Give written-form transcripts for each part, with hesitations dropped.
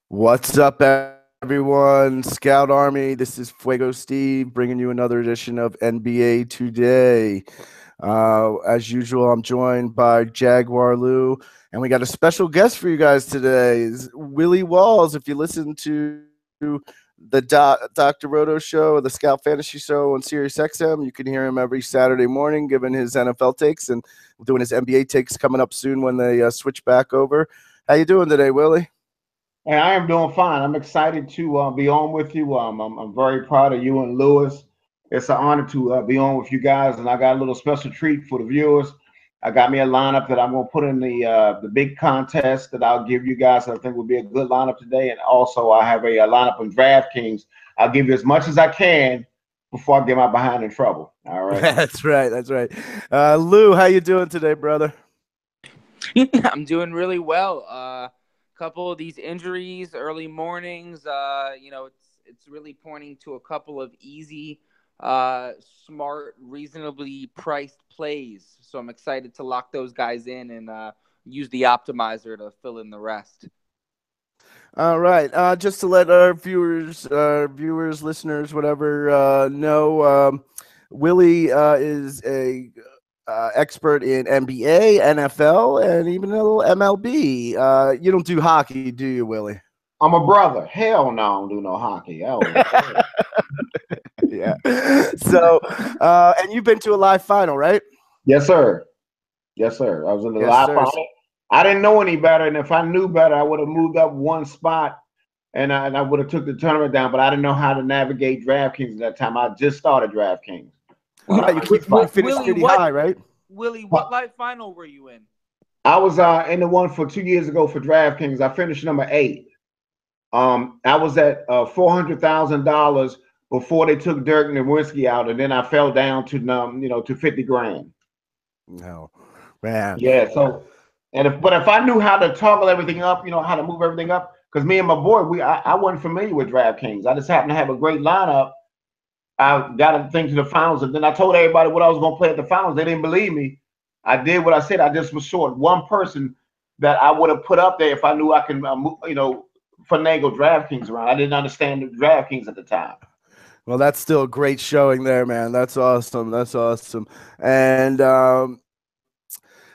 What's up, everyone? Scout Army. This is Fuego Steve bringing you another edition of NBA Today. As usual, I'm joined by Jaguar Lou, and we got a special guest for you guys today. Is Willie Walls. If you listen to the Dr. Roto show, or the Scout Fantasy show on Sirius XM, you can hear him every Saturday morning giving his NFL takes and doing his NBA takes coming up soon when they switch back over. How you doing today, Willie? Hey, I am doing fine. I'm excited to be on with you. I'm very proud of you and Lewis. It's an honor to be on with you guys, and I got a little special treat for the viewers. I got me a lineup that I'm going to put in the big contest that I'll give you guys. That I think will be a good lineup today, and also I have a lineup on DraftKings. I'll give you as much as I can before I get my behind in trouble. All right. That's right. That's right. Lou, how you doing today, brother? I'm doing really well. Couple of these injuries, early mornings. It's really pointing to a couple of easy, smart, reasonably priced plays. So I'm excited to lock those guys in and use the optimizer to fill in the rest. All right. Just to let our viewers, listeners, whatever, know, Willie is a expert in NBA, NFL, and even a little MLB. You don't do hockey, do you, Willie? I'm a brother. Hell no, I don't do no hockey. Yeah. So, and you've been to a live final, right? Yes, sir. Yes, sir. I was in the Yes, live sir. final. I didn't know any better, and if I knew better, I would have moved up one spot, and I would have took the tournament down. But I didn't know how to navigate DraftKings at that time. I just started DraftKings. Right. You finished Willie, pretty what high, right? What live final were you in? I was in the one for 2 years ago for DraftKings. I finished number 8. I was at $400,000 before they took Dirk Nowitzki out, and then I fell down to 50 grand. No, man. Yeah. So, but if I knew how to toggle everything up, how to move everything up, because me and my boy, I wasn't familiar with DraftKings. I just happened to have a great lineup. I got a thing to the finals, and then I told everybody what I was going to play at the finals. They didn't believe me. I did what I said. I just was short one person that I would have put up there if I knew I can, finagle DraftKings around. I didn't understand the DraftKings at the time. Well, that's still a great showing there, man. That's awesome. That's awesome. And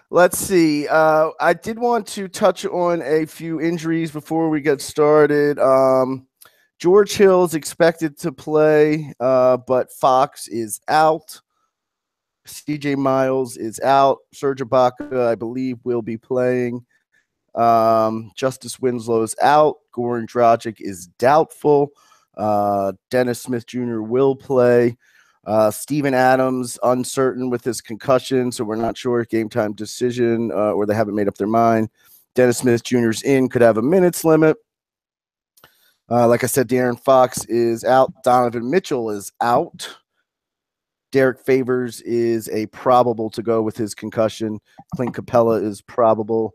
let's see. I did want to touch on a few injuries before we get started. George Hill's expected to play, but Fox is out. CJ Miles is out. Serge Ibaka, I believe, will be playing. Justice Winslow's out. Goran Dragic is doubtful. Dennis Smith Jr. will play. Steven Adams, uncertain with his concussion, so we're not sure. Game time decision, or they haven't made up their mind. Dennis Smith Jr.'s in, could have a minutes limit. Like I said, De'Aaron Fox is out. Donovan Mitchell is out. Derek Favors is a probable to go with his concussion. Clint Capella is probable.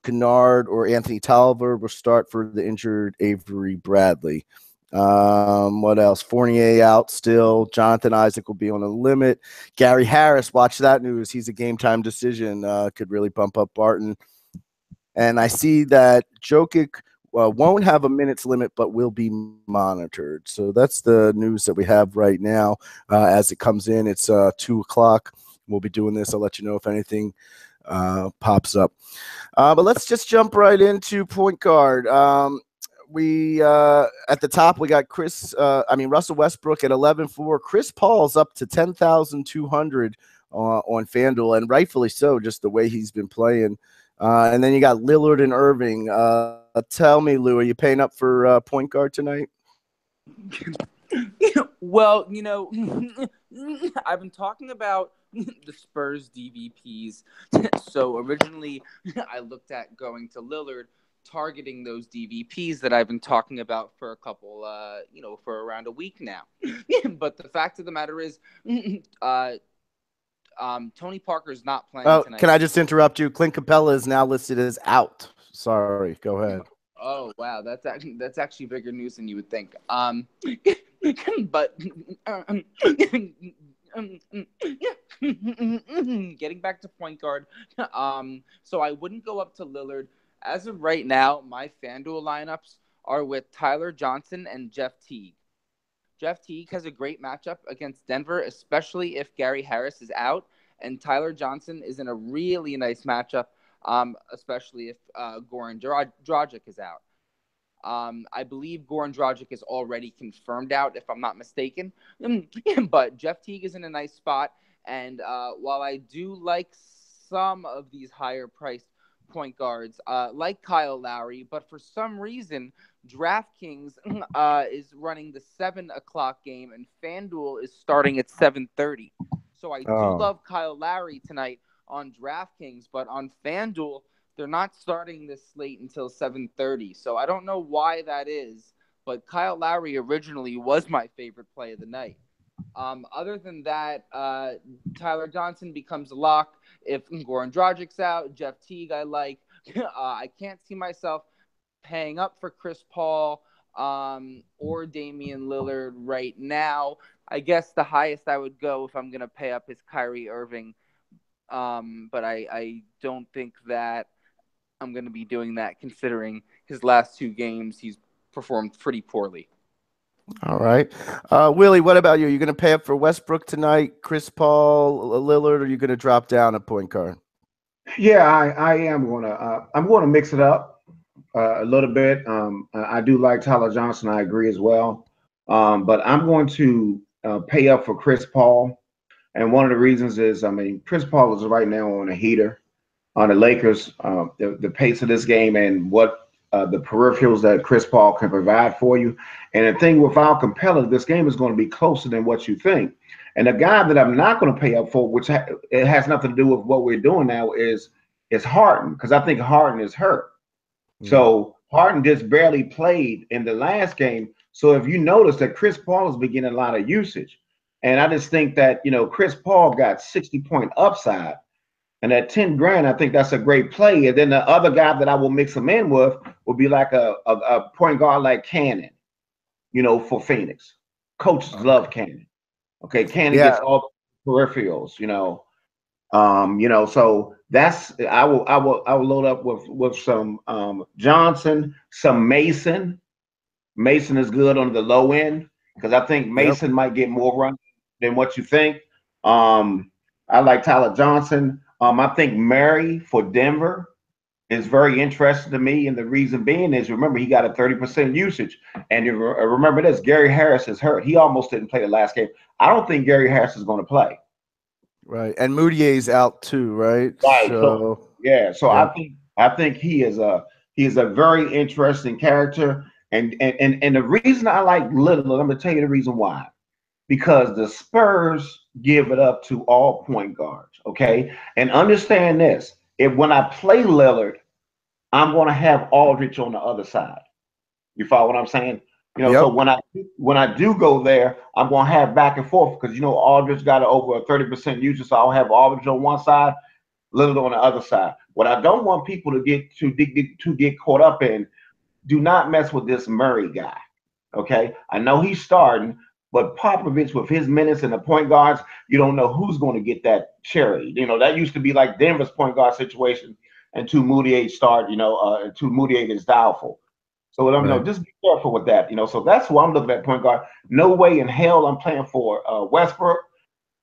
Kennard or Anthony Tolliver will start for the injured Avery Bradley. What else? Fournier out still. Jonathan Isaac will be on a limit. Gary Harris, watch that news. He's a game time decision. Could really bump up Barton. And I see that Jokic won't have a minutes limit, but will be monitored. So that's the news that we have right now. As it comes in, it's 2:00. We'll be doing this. I'll let you know if anything pops up. But let's just jump right into point guard. We at the top we got Russell Westbrook at 11-4. Chris Paul's up to 10,200 on FanDuel, and rightfully so, just the way he's been playing. And then you got Lillard and Irving. Tell me, Lou, are you paying up for point guard tonight? Well, I've been talking about the Spurs DVPs. So originally, I looked at going to Lillard, targeting those DVPs that I've been talking about for a couple, for around a week now. But the fact of the matter is, Tony Parker's not playing tonight. Can I just interrupt you? Clint Capella is now listed as out. Sorry, go ahead. Oh wow, that's actually bigger news than you would think. But getting back to point guard, so I wouldn't go up to Lillard As of right now, my FanDuel lineups are with Tyler Johnson and Jeff Teague. Jeff Teague has a great matchup against Denver, especially if Gary Harris is out, and Tyler Johnson is in a really nice matchup, especially if Goran Dragic is out. I believe Goran Dragic is already confirmed out, if I'm not mistaken. But Jeff Teague is in a nice spot. And while I do like some of these higher priced point guards, like Kyle Lowry, but for some reason, DraftKings is running the 7 o'clock game, and FanDuel is starting at 7:30. So I do love Kyle Lowry tonight on DraftKings, but on FanDuel, they're not starting this slate until 7:30. So I don't know why that is, but Kyle Lowry originally was my favorite play of the night. Other than that, Tyler Johnson becomes a lock if Goran Dragic's out. Jeff Teague, I like. I can't see myself paying up for Chris Paul or Damian Lillard right now. I guess the highest I would go if I'm going to pay up is Kyrie Irving. But I don't think that I'm going to be doing that considering his last 2 games, he's performed pretty poorly. All right. Willie, what about you? Are you going to pay up for Westbrook tonight, Chris Paul, Lillard, or are you going to drop down a point guard? Yeah, I am gonna. I'm going to mix it up a little bit. I do like Tyler Johnson. I agree as well. But I'm going to pay up for Chris Paul, and one of the reasons is, I mean, Chris Paul is right now on a heater on the Lakers. The pace of this game and what the peripherals that Chris Paul can provide for you. And the thing with our compellers, this game is going to be closer than what you think. And the guy that I'm not going to pay up for, which it has nothing to do with what we're doing now, is Harden, because I think Harden is hurt. So Harden just barely played in the last game. So if you notice that Chris Paul is beginning a lot of usage, and I just think that, you know, Chris Paul got 60-point upside, and at 10 grand, I think that's a great play. And then the other guy that I will mix him in with will be like a point guard like Cannon, you know, for Phoenix. Coaches love Cannon. Okay, Cannon gets all the peripherals, so that's I will load up with some Johnson, some Mason. Mason is good on the low end because I think Mason might get more run than what you think. I like Tyler Johnson. I think Murray for Denver is very interesting to me, and the reason being is, remember, he got a 30% usage, and remember this: Gary Harris is hurt. He almost didn't play the last game. I don't think Gary Harris is going to play. Right, and Moutier's out too, right? Right. So I think he is a very interesting character, and the reason I like Lillard, I'm gonna tell you the reason why. Because the Spurs give it up to all point guards, okay? And understand this: if when I play Lillard, I'm going to have Aldridge on the other side. You follow what I'm saying? So when I do go there, I'm going to have back and forth because Aldridge got over a 30% usage, so I'll have Aldridge on one side, Lillard on the other side. What I don't want people to get caught up in: do not mess with this Murray guy. Okay, I know he's starting, but Popovich, with his minutes and the point guards, you don't know who's going to get that cherry. That used to be like Denver's point guard situation until Moutier start, until Moutier is doubtful. So just be careful with that. So that's who I'm looking at, point guard. No way in hell I'm playing for Westbrook,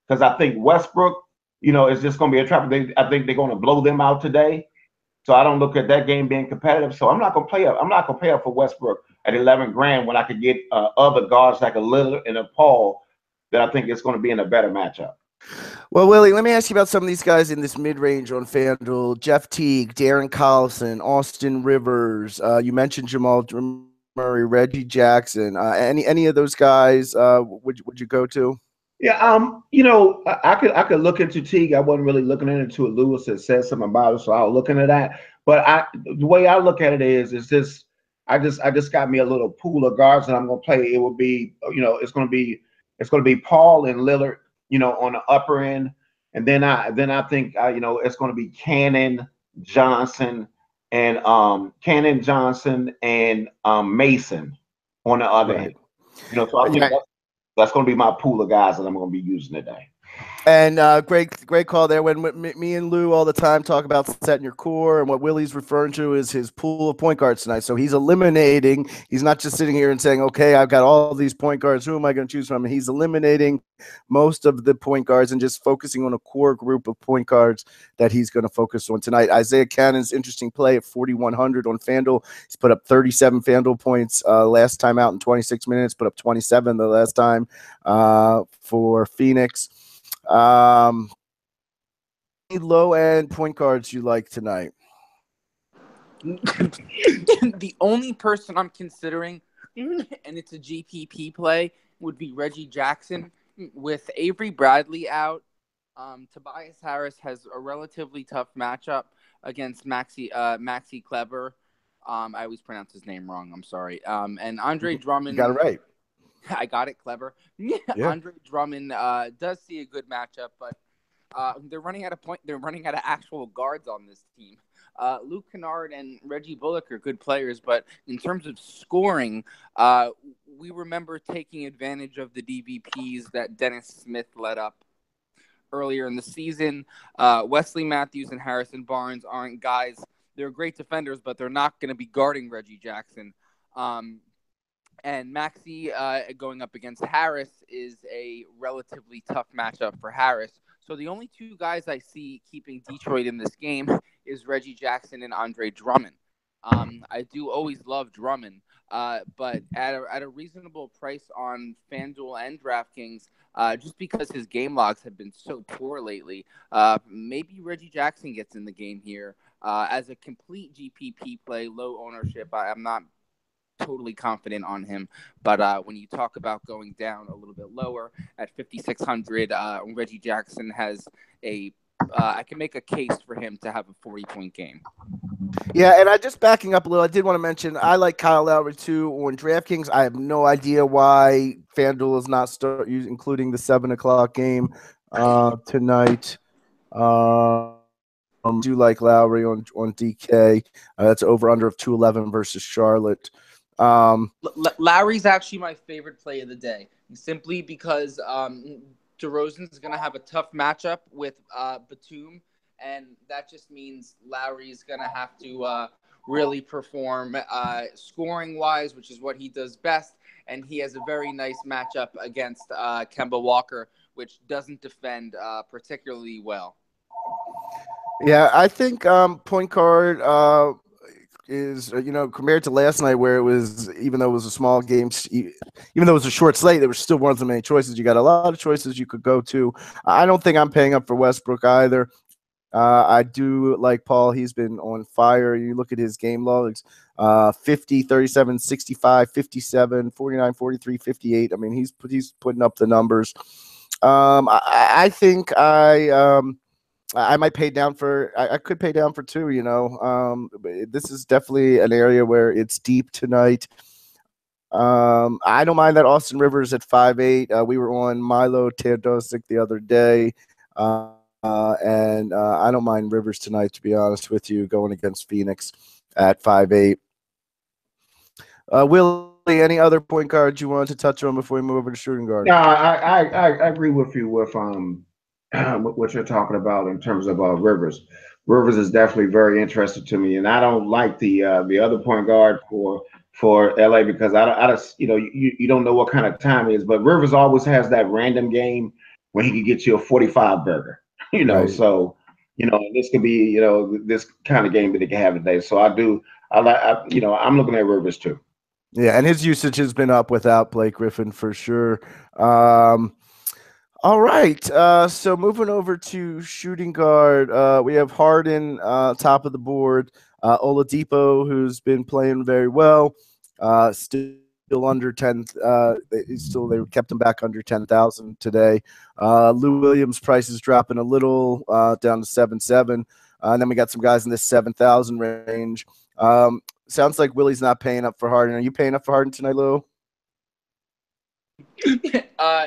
because I think Westbrook, is just going to be a trap. I think they're going to blow them out today. So I don't look at that game being competitive. So I'm not going to play up. I'm not going to pay up for Westbrook at 11 grand when I could get other guards like a Lillard and a Paul that I think is going to be in a better matchup. Well, Willie, let me ask you about some of these guys in this mid-range on FanDuel: Jeff Teague, Darren Collison, Austin Rivers. You mentioned Jamal Murray, Reggie Jackson. Any of those guys would you go to? Yeah, I could look into Teague. I wasn't really looking into it. Lewis had said something about it, so I'll look into that. But the way I look at it is this: I just got me a little pool of guards that I'm gonna play. It will be, it's gonna be Paul and Lillard, on the upper end, and then I think it's gonna be Cannon Johnson and Mason on the other end. So I think that's going to be my pool of guys that I'm going to be using today. And great call there. When me and Lou all the time talk about setting your core, and what Willie's referring to is his pool of point guards tonight. So he's eliminating. He's not just sitting here and saying, "Okay, I've got all these point guards. Who am I going to choose from?" And he's eliminating most of the point guards and just focusing on a core group of point guards that he's going to focus on tonight. Isaiah Cannon's interesting play at 4,100 on FanDuel. He's put up 37 FanDuel points last time out in 26 minutes. Put up 27 the last time for Phoenix. Low end point guards you like tonight? The only person I'm considering, and it's a GPP play, would be Reggie Jackson. With Avery Bradley out, Tobias Harris has a relatively tough matchup against Maxi Kleber. I always pronounce his name wrong. I'm sorry. And Andre Drummond. You got it right. I got it, clever. Yeah. Andre Drummond does see a good matchup, but they're running out of point. They're running out of actual guards on this team. Luke Kennard and Reggie Bullock are good players, but in terms of scoring, we remember taking advantage of the DVPs that Dennis Smith let up earlier in the season. Wesley Matthews and Harrison Barnes aren't guys. They're great defenders, but they're not going to be guarding Reggie Jackson. And Maxi going up against Harris is a relatively tough matchup for Harris. So the only two guys I see keeping Detroit in this game is Reggie Jackson and Andre Drummond. I do always love Drummond, but at a reasonable price on FanDuel and DraftKings, just because his game logs have been so poor lately, maybe Reggie Jackson gets in the game here. As a complete GPP play, low ownership, I'm not totally confident on him, but when you talk about going down a little bit lower at 5,600, Reggie Jackson has I can make a case for him to have a 40-point game. Yeah, and I just backing up a little, I did want to mention I like Kyle Lowry too on DraftKings. I have no idea why FanDuel is not including the 7 o'clock game tonight. Do like Lowry on DK. That's over under of 211 versus Charlotte. Lowry's actually my favorite play of the day, simply because DeRozan's going to have a tough matchup with Batum, and that just means Lowry's going to have to really perform scoring-wise, which is what he does best, and he has a very nice matchup against Kemba Walker, which doesn't defend particularly well. Yeah, I think point guard is compared to last night where it was, even though it was a small game, even though it was a short slate, there was still one of the many choices. You got a lot of choices you could go to. I don't think I'm paying up for Westbrook either. I do like Paul. He's been on fire. You look at his game logs, 50, 37, 65, 57, 49, 43, 58. I mean, he's putting up the numbers. I think I might pay down for. I could pay down for two. This is definitely an area where it's deep tonight. I don't mind that Austin Rivers at 5'8". We were on Milo Teodosic the other day, and I don't mind Rivers tonight. To be honest with you, going against Phoenix at 5'8". Willie, any other point guards you want to touch on before we move over to shooting guard? No, I agree with you with what you're talking about in terms of Rivers. Rivers is definitely very interesting to me, and I don't like the other point guard for LA because I just you don't know what kind of time it is, but Rivers always has that random game when he can get you a 45 burger, Right. So this could be this kind of game that he can have today. So I'm looking at Rivers too. Yeah, and his usage has been up without Blake Griffin for sure. All right, so moving over to shooting guard, we have Harden top of the board. Oladipo, who's been playing very well, still under 10. They kept him back under 10,000 today. Lou Williams' price is dropping a little down to 7.7, and then we got some guys in this 7,000 range. Sounds like Willie's not paying up for Harden. Are you paying up for Harden tonight, Lou?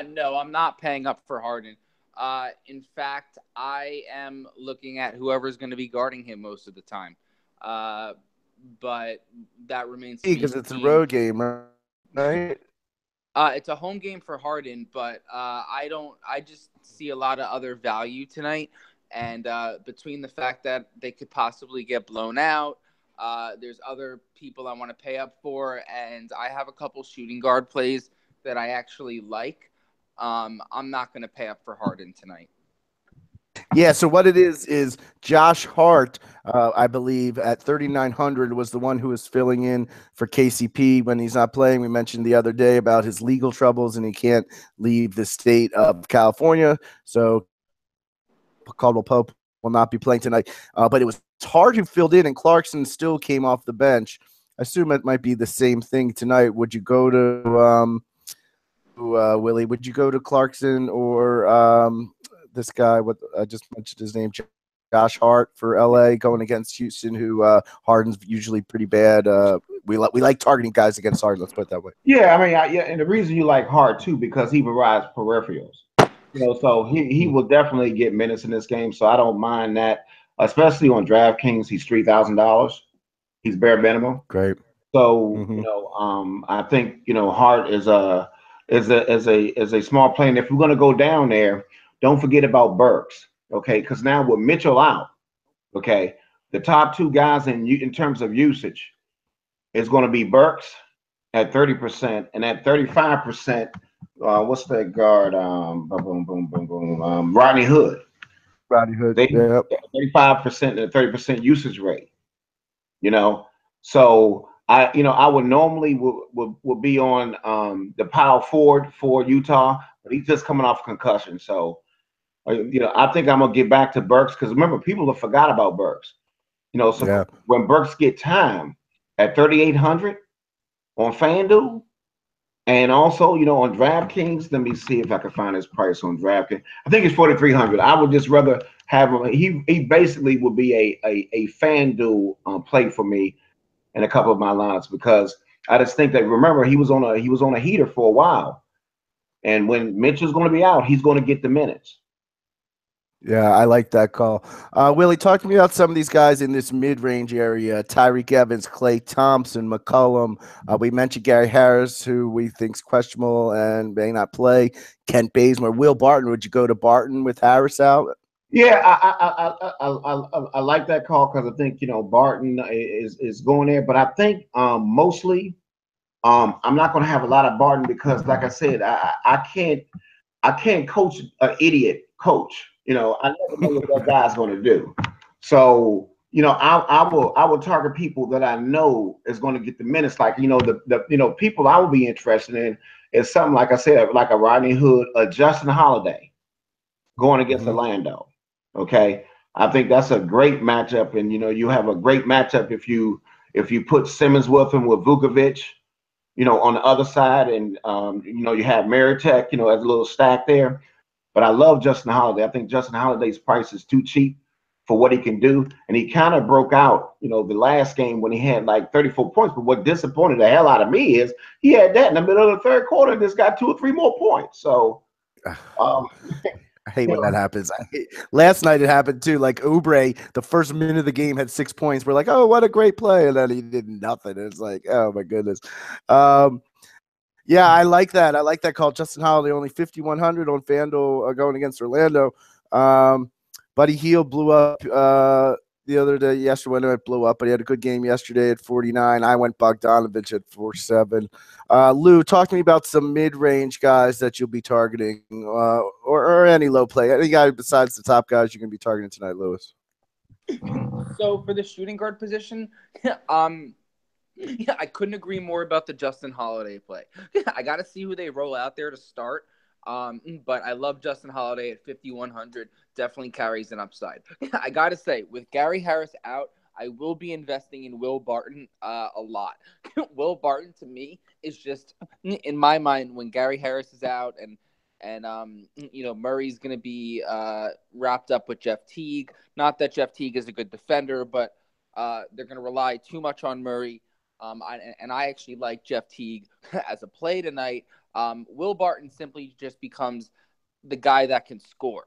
No, I'm not paying up for Harden. In fact, I am looking at whoever's going to be guarding him most of the time. But that remains to be because it's a road game, right? It's a home game for Harden, but I don't. I just see a lot of other value tonight, and between the fact that they could possibly get blown out, there's other people I want to pay up for, and I have a couple shooting guard plays that I actually like. I'm not going to pay up for Harden tonight. Yeah, so what it is Josh Hart, I believe, at 3,900 was the one who was filling in for KCP when he's not playing. We mentioned the other day about his legal troubles and he can't leave the state of California. So Caldwell Pope will not be playing tonight. But it was Hart who filled in, and Clarkson still came off the bench. I assume it might be the same thing tonight. Would you go to Willie? Would you go to Clarkson or this guy? What I just mentioned his name, Josh Hart for LA, going against Houston, who Harden's usually pretty bad. We like targeting guys against Harden. Let's put it that way. Yeah, I mean, yeah, and the reason you like Hart too because he provides peripherals. So he will definitely get minutes in this game. So I don't mind that, especially on DraftKings. He's $3,000. He's bare minimum. Great. So I think Hart is a small play. And if we're gonna go down there, don't forget about Burks. Okay, because now with Mitchell out, okay, the top two guys in terms of usage is going to be Burks at 30%, and at 35%, what's that guard? Boom, boom, boom, boom. Rodney Hood. Rodney Hood. They Yep. 35% and a 30% usage rate. So I would normally would be on the power forward for Utah, but he's just coming off concussion. So I think I'm gonna get back to Burks because remember people have forgot about Burks. So when Burks get time at 3,800 on FanDuel. And also, on DraftKings, let me see if I can find his price on DraftKings. I think it's 4,300. I would just rather have him. He basically would be a FanDuel play for me in a couple of my lineups because I just think that remember he was on a heater for a while, and when Mitchell's going to be out, he's going to get the minutes. Yeah, I like that call. Willie, talk to me about some of these guys in this mid-range area. Tyreek Evans, Klay Thompson, McCollum. We mentioned Gary Harris, who we think's questionable and may not play. Kent Bazemore, Will Barton. Would you go to Barton with Harris out? Yeah, I like that call because I think Barton is going there, but I think mostly I'm not going to have a lot of Barton because, like I said, I can't coach an idiot coach. I never know what that guy's going to do. So, I will target people that I know is going to get the minutes. Like, the people I will be interested in is something like I said, like a Rodney Hood, a Justin Holiday going against Orlando. Okay. I think that's a great matchup. And, you have a great matchup if you put Simmons with him with Vukovic, on the other side. And, you have Maritek, as a little stack there. But I love Justin Holiday. I think Justin Holiday's price is too cheap for what he can do. And he kind of broke out, the last game when he had like 34 points. But what disappointed the hell out of me is he had that in the middle of the third quarter and just got 2 or 3 more points. So I hate when that happens. Last night it happened too. Like Oubre, the first minute of the game had 6 points. We're like, oh, what a great play. And then he did nothing. It's like, oh my goodness. Yeah, I like that. I like that call. Justin Holiday only 5,100 on FanDuel going against Orlando. Buddy Hield blew up the other day. Yesterday, when it blew up, but he had a good game yesterday at 49. I went Bogdanovich at 4.7. Lou, talk to me about some mid-range guys that you'll be targeting, or any low play. Any guy besides the top guys you're going to be targeting tonight, Lewis? So for the shooting guard position, I couldn't agree more about the Justin Holiday play. I got to see who they roll out there to start. But I love Justin Holiday at 5,100. Definitely carries an upside. I got to say, with Gary Harris out, I will be investing in Will Barton a lot. Will Barton, to me, is just, in my mind, when Gary Harris is out and Murray's going to be wrapped up with Jeff Teague. Not that Jeff Teague is a good defender, but they're going to rely too much on Murray. I actually like Jeff Teague as a play tonight. Will Barton simply just becomes the guy that can score.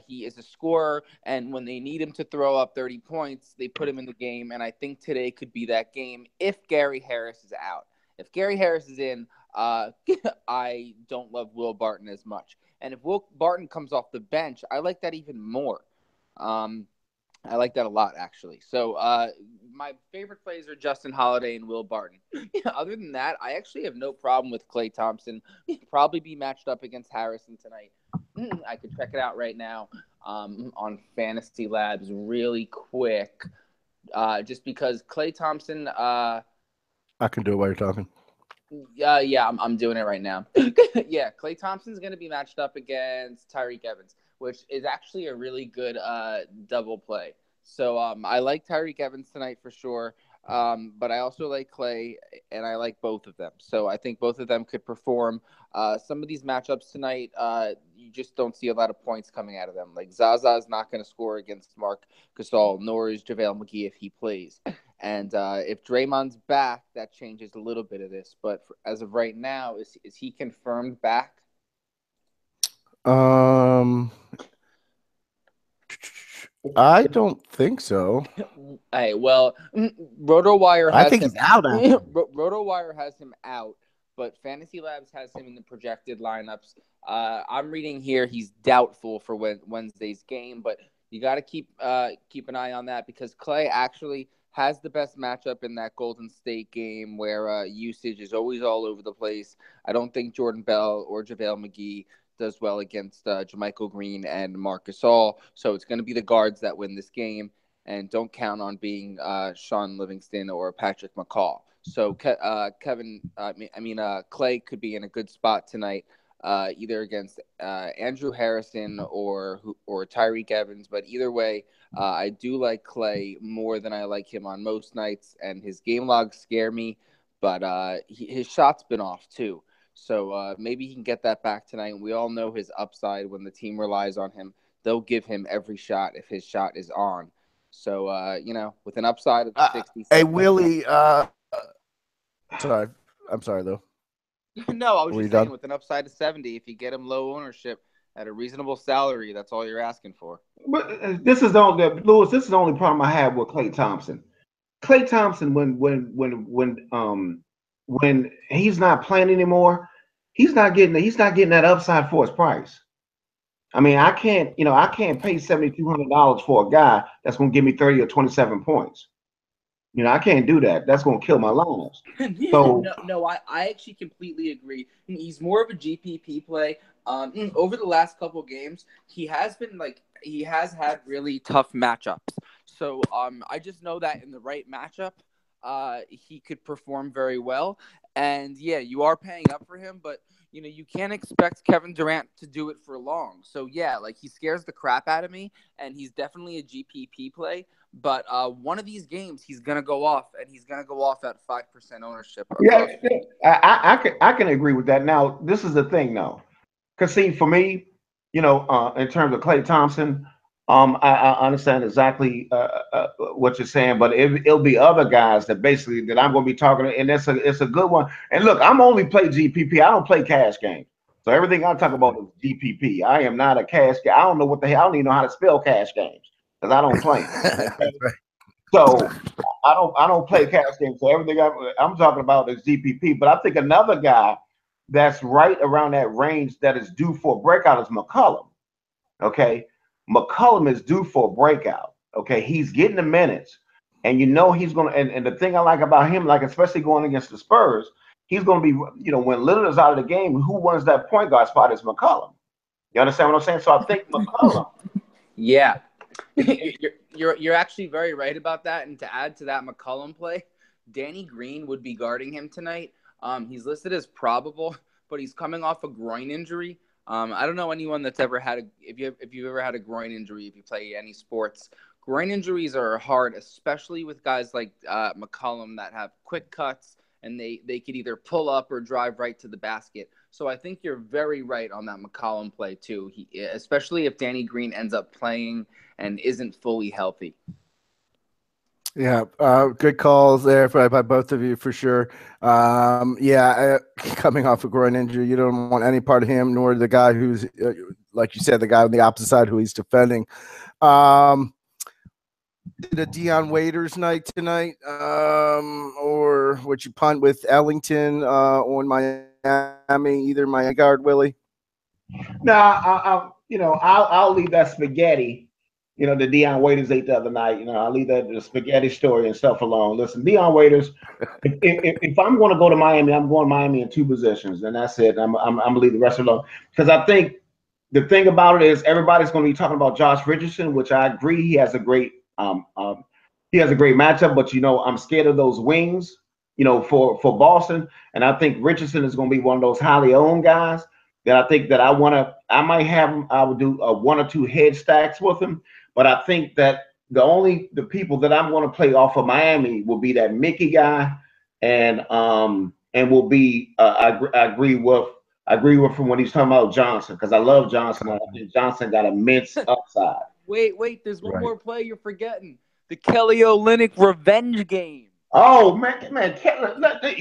He is a scorer, and when they need him to throw up 30 points, they put him in the game, and I think today could be that game if Gary Harris is out. If Gary Harris is in, I don't love Will Barton as much. And if Will Barton comes off the bench, I like that even more. I like that a lot, actually. So my favorite plays are Justin Holiday and Will Barton. Other than that, I actually have no problem with Klay Thompson. He'll probably be matched up against Harrison tonight. I could check it out right now on Fantasy Labs really quick, just because Klay Thompson. I can do it while you're talking. Yeah, I'm doing it right now. Yeah, Klay Thompson's going to be matched up against Tyreek Evans, which is actually a really good double play. So I like Tyreek Evans tonight for sure, but I also like Klay, and I like both of them. So I think both of them could perform. Some of these matchups tonight, you just don't see a lot of points coming out of them. Like Zaza is not going to score against Mark Gasol, nor is JaVale McGee if he plays. And if Draymond's back, that changes a little bit of this. But as of right now, is he confirmed back? I don't think so. Hey, well, RotoWire has I think him. he's out. RotoWire has him out, but Fantasy Labs has him in the projected lineups. I'm reading here he's doubtful for Wednesday's game, but you got to keep an eye on that because Klay actually has the best matchup in that Golden State game where usage is always all over the place. I don't think Jordan Bell or JaVale McGee does well against JaMychal Green and Marc Gasol. So it's going to be the guards that win this game, and don't count on being Sean Livingston or Patrick McCaw. So Klay could be in a good spot tonight, either against Andrew Harrison or Tyreek Evans. But either way, I do like Klay more than I like him on most nights, and his game logs scare me. But his shot's been off too. So maybe he can get that back tonight. And we all know his upside when the team relies on him. They'll give him every shot if his shot is on. So, with an upside of 60. Hey, Willie. Sorry. I'm sorry, though. No, I was just saying with an upside of 70, if you get him low ownership at a reasonable salary, that's all you're asking for. But this is the only problem I have with Klay Thompson. Klay Thompson, when he's not playing anymore, he's not getting that upside for his price. I mean, I can't pay $7,200 for a guy that's going to give me 30 or 27 points. I can't do that. That's going to kill my lineups. So no, I actually completely agree. He's more of a GPP play. Over the last couple games, he has had really tough matchups. So I just know that in the right matchup, he could perform very well. And yeah, you are paying up for him, but you can't expect Kevin Durant to do it for long. So yeah, like he scares the crap out of me, and he's definitely a GPP play. But one of these games, he's gonna go off, and he's gonna go off at 5% ownership. Yeah, I can agree with that. Now, this is the thing, though, because see, for me, in terms of Klay Thompson, I understand exactly what you're saying, but it'll be other guys that I'm going to be talking to, and it's a good one. And look, I'm only play GPP. I don't play cash games, so everything I talk about is GPP. I am not a cash game. I don't know what the hell. I don't even know how to spell cash games because I don't play. Okay? Right. So I don't play cash games. So everything I'm talking about is GPP. But I think another guy that's right around that range that is due for a breakout is McCollum. Okay. McCollum is due for a breakout. Okay, he's getting the minutes, and he's going to. And the thing I like about him, like especially going against the Spurs, he's going to be. When Lillard is out of the game, who wins that point guard spot is McCollum. You understand what I'm saying? So I think McCollum. Yeah, you're actually very right about that. And to add to that McCollum play, Danny Green would be guarding him tonight. He's listed as probable, but he's coming off a groin injury. I don't know anyone that's ever had if you've ever had a groin injury, if you play any sports. Groin injuries are hard, especially with guys like McCollum that have quick cuts and they could either pull up or drive right to the basket. So I think you're very right on that McCollum play too. Especially if Danny Green ends up playing and isn't fully healthy. Yeah, good calls there by both of you for sure. Coming off a groin injury, you don't want any part of him, nor the guy who's, like you said, the guy on the opposite side who he's defending. Did a Deion Waiters night tonight, or would you punt with Ellington on Miami? Miami, either Miami guard, Willie? No, I'll leave that spaghetti. The Deion Waiters ate the other night. I'll leave that the spaghetti story and stuff alone. Listen, Deion Waiters. If I'm going to go to Miami, I'm going to Miami in two positions, and that's it. I'm gonna leave the rest alone because I think the thing about it is everybody's going to be talking about Josh Richardson, which I agree he has a great matchup. But I'm scared of those wings. For Boston, and I think Richardson is going to be one of those highly owned guys that I think that I might have him. I would do one or two head stacks with him, but I think that the people that I'm going to play off of Miami will be that Mickey guy, and will be I agree with from when he's talking about Johnson because I love Johnson. I think Johnson got immense upside. Wait, there's one more play you're forgetting: the Kelly Olynyk revenge game. Oh man,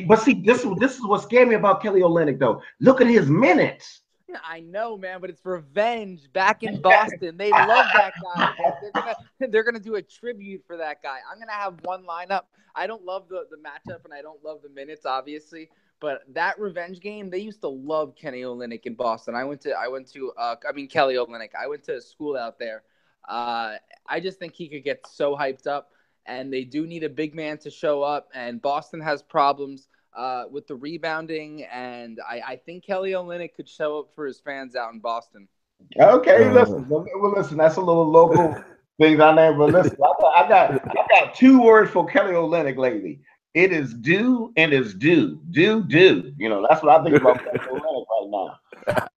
but see, this is what scared me about Kelly Olynyk though. Look at his minutes. I know, man, but it's revenge back in Boston. They love that guy. They're gonna do a tribute for that guy. I'm gonna have one lineup. I don't love the matchup and I don't love the minutes, obviously. But that revenge game, they used to love Kenny Olynyk in Boston. Kelly Olynyk. I went to school out there. I just think he could get so hyped up, and they do need a big man to show up. And Boston has problems with the rebounding, and I think Kelly Olynyk could show up for his fans out in Boston. Okay, listen. That's a little local thing I never listen. I got two words for Kelly Olynyk lately. It is do and it's do. That's what I think about Kelly Olynyk right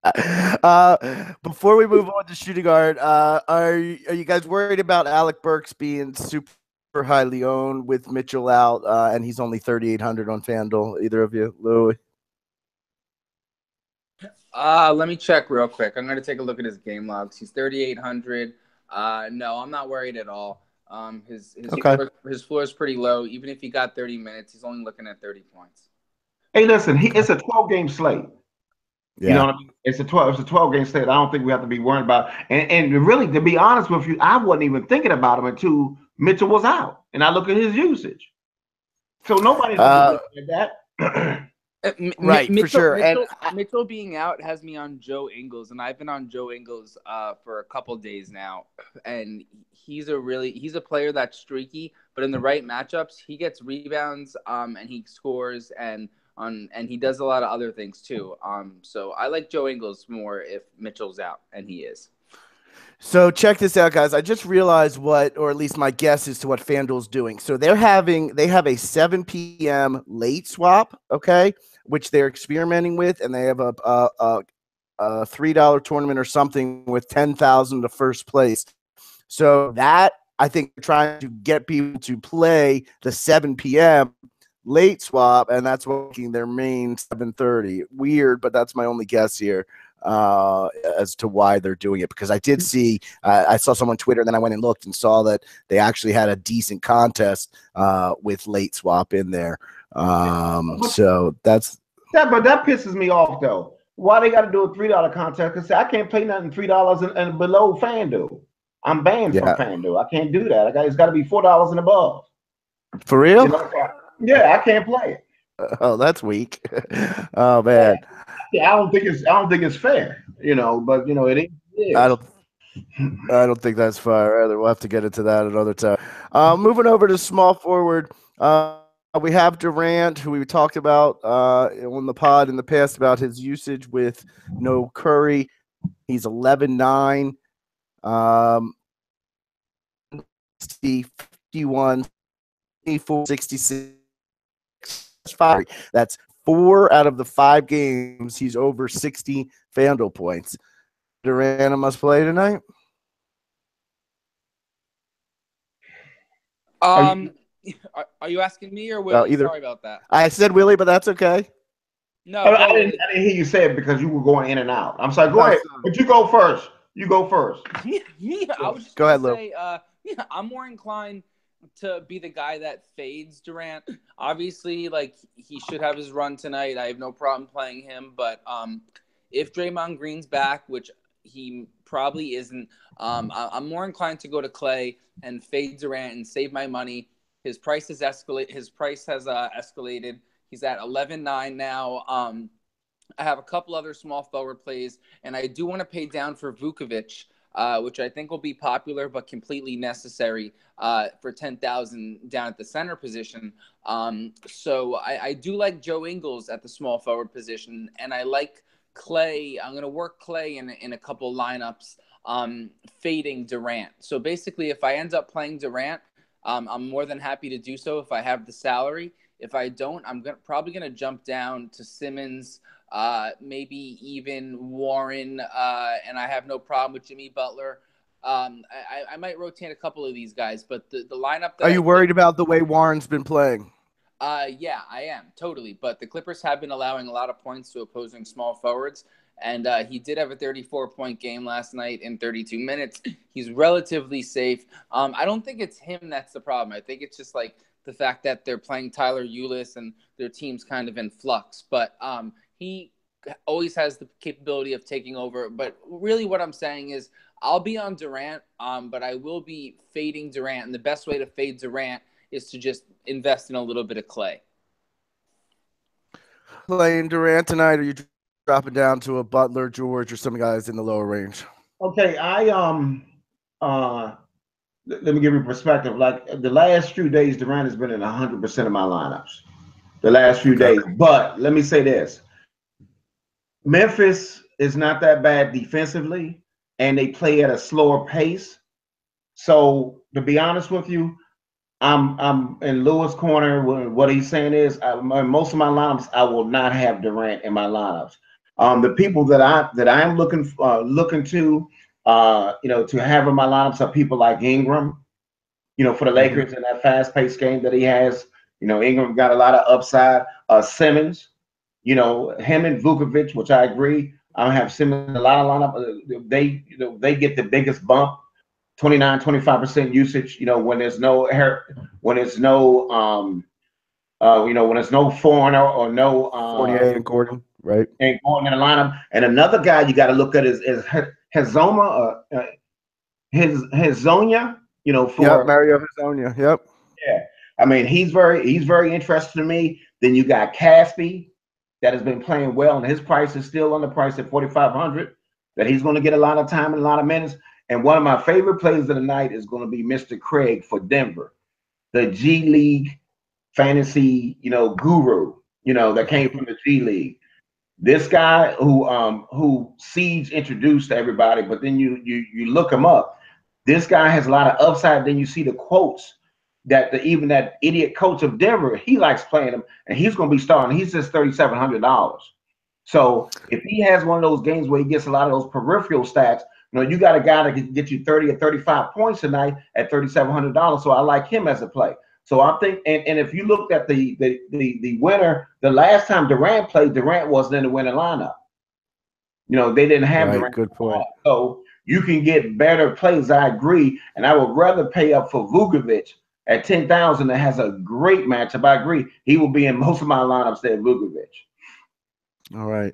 now. Before we move on to shooting guard, are you guys worried about Alec Burks being super highly owned with Mitchell out, and he's only 3,800 on FanDuel? Either of you, Louis? Let me check real quick. I'm gonna take a look at his game logs. He's 3,800. No, I'm not worried at all. His floor is pretty low. Even if he got 30 minutes, he's only looking at 30 points. Hey, listen, it's a 12-game slate. Yeah. You know what I mean? It's a 12-game slate. I don't think we have to be worried about. And really, to be honest with you, I wasn't even thinking about him until Mitchell was out, and I look at his usage. So nobody's like that. Right, Mitchell, for sure. Mitchell being out has me on Joe Ingles, and I've been on Joe Ingles for a couple days now. And he's a player that's streaky, but in the right matchups, he gets rebounds, and he scores, and he does a lot of other things too. So I like Joe Ingles more if Mitchell's out, and he is. So check this out, guys. I just realized or at least my guess as to what FanDuel's doing. So they have a 7 p.m. late swap, okay, which they're experimenting with, and they have a $3 tournament or something with 10,000 to first place. So that I think they're trying to get people to play the 7 p.m. late swap, and that's making their main 7:30. Weird, but that's my only guess here as to why they're doing it, because I did see I saw someone on Twitter, and then I went and looked and saw that they actually had a decent contest with late swap in there. So that's but that pisses me off though. Why they got to do a $3 contest? Because I can't play nothing $3 and below FanDuel. I'm banned from FanDuel. I can't do that. It's got to be $4 and above. For real? Yeah, I can't play it. Oh, that's weak. Oh man. Yeah, I don't think it's fair, but it is. I don't think that's fair either. We'll have to get into that another time. Moving over to small forward, we have Durant, who we talked about on the pod in the past about his usage with no Curry. He's 11-9, 51, 54, 66. That's 4 out of the 5 games he's over 60 FanDuel points. Durant must play tonight. Are you asking me or Willie? Either. Sorry about that. I said Willie, but that's okay. No, I didn't hear you say it because you were going in and out. I'm sorry. Go ahead, but you go first. I was just go ahead, Lou. I'm more inclined to be the guy that fades Durant. Obviously, he should have his run tonight. I have no problem playing him, but if Draymond Green's back, which he probably isn't, I'm more inclined to go to Clay and fade Durant and save my money. His price has escalated. He's at 11-9 now. I have a couple other small forward plays, and I do want to pay down for Vukovic, which I think will be popular but completely necessary for 10,000 down at the center position. So I do like Joe Ingles at the small forward position, and I like Clay. I'm going to work Clay in a couple lineups, fading Durant. So basically, if I end up playing Durant, I'm more than happy to do so if I have the salary. If I don't, probably going to jump down to Simmons, maybe even Warren, and I have no problem with Jimmy Butler. I might rotate a couple of these guys, but the lineup that Are you worried about the way Warren's been playing? Yeah, I am totally. But the Clippers have been allowing a lot of points to opposing small forwards, and he did have a 34-point game last night in 32 minutes. He's relatively safe. I don't think it's him that's the problem. I think it's just like the fact that they're playing Tyler Ulis and their team's kind of in flux. But he always has the capability of taking over. But really, what I'm saying is, I'll be on Durant, but I will be fading Durant, and the best way to fade Durant is to just invest in a little bit of Clay. Playing Durant tonight, or are you dropping down to a Butler, George, or some guys in the lower range? Okay, let me give you perspective. Like the last few days, Durant has been in 100% of my lineups. The last few days, but let me say this: Memphis is not that bad defensively, and they play at a slower pace. So to be honest with you, I'm in Lewis' corner. What he's saying is, most of my lineups, I will not have Durant in my lineups. The people that I'm looking to, to have in my lineups are people like Ingram. For the Lakers in that fast-paced game that he has. Ingram got a lot of upside. Simmons, him and Vukovic, which I agree. I have Simmons in a lot of lineup. They get the biggest bump. 29, 25% usage, when there's no when there's no when there's no foreigner or no Fournier and Gordon, right? And Gordon in the lineup. And another guy you got to look at is Hezoma, Hezonia, for Mario Hezonja. Yep. Yeah. I mean, he's very interesting to me. Then you got Caspi that has been playing well, and his price is still on the price at 4,500. That he's going to get a lot of time and a lot of minutes. And one of my favorite plays of the night is going to be Mr. Craig for Denver, the G League fantasy, guru, that came from the G League. This guy who Siege introduced to everybody, but then you look him up. This guy has a lot of upside. Then you see the quotes that even that idiot coach of Denver, he likes playing him, and he's going to be starting. He's just $3,700. So if he has one of those games where he gets a lot of those peripheral stats, you got a guy that can get you 30 or 35 points tonight at $3,700. So I like him as a play. So I think, and if you looked at the winner, the last time Durant played, Durant wasn't in the winning lineup. They didn't have Durant. Good point. So you can get better plays. I agree, and I would rather pay up for Vukovic at 10,000 that has a great matchup. I agree. He will be in most of my lineups than Vukovic. All right.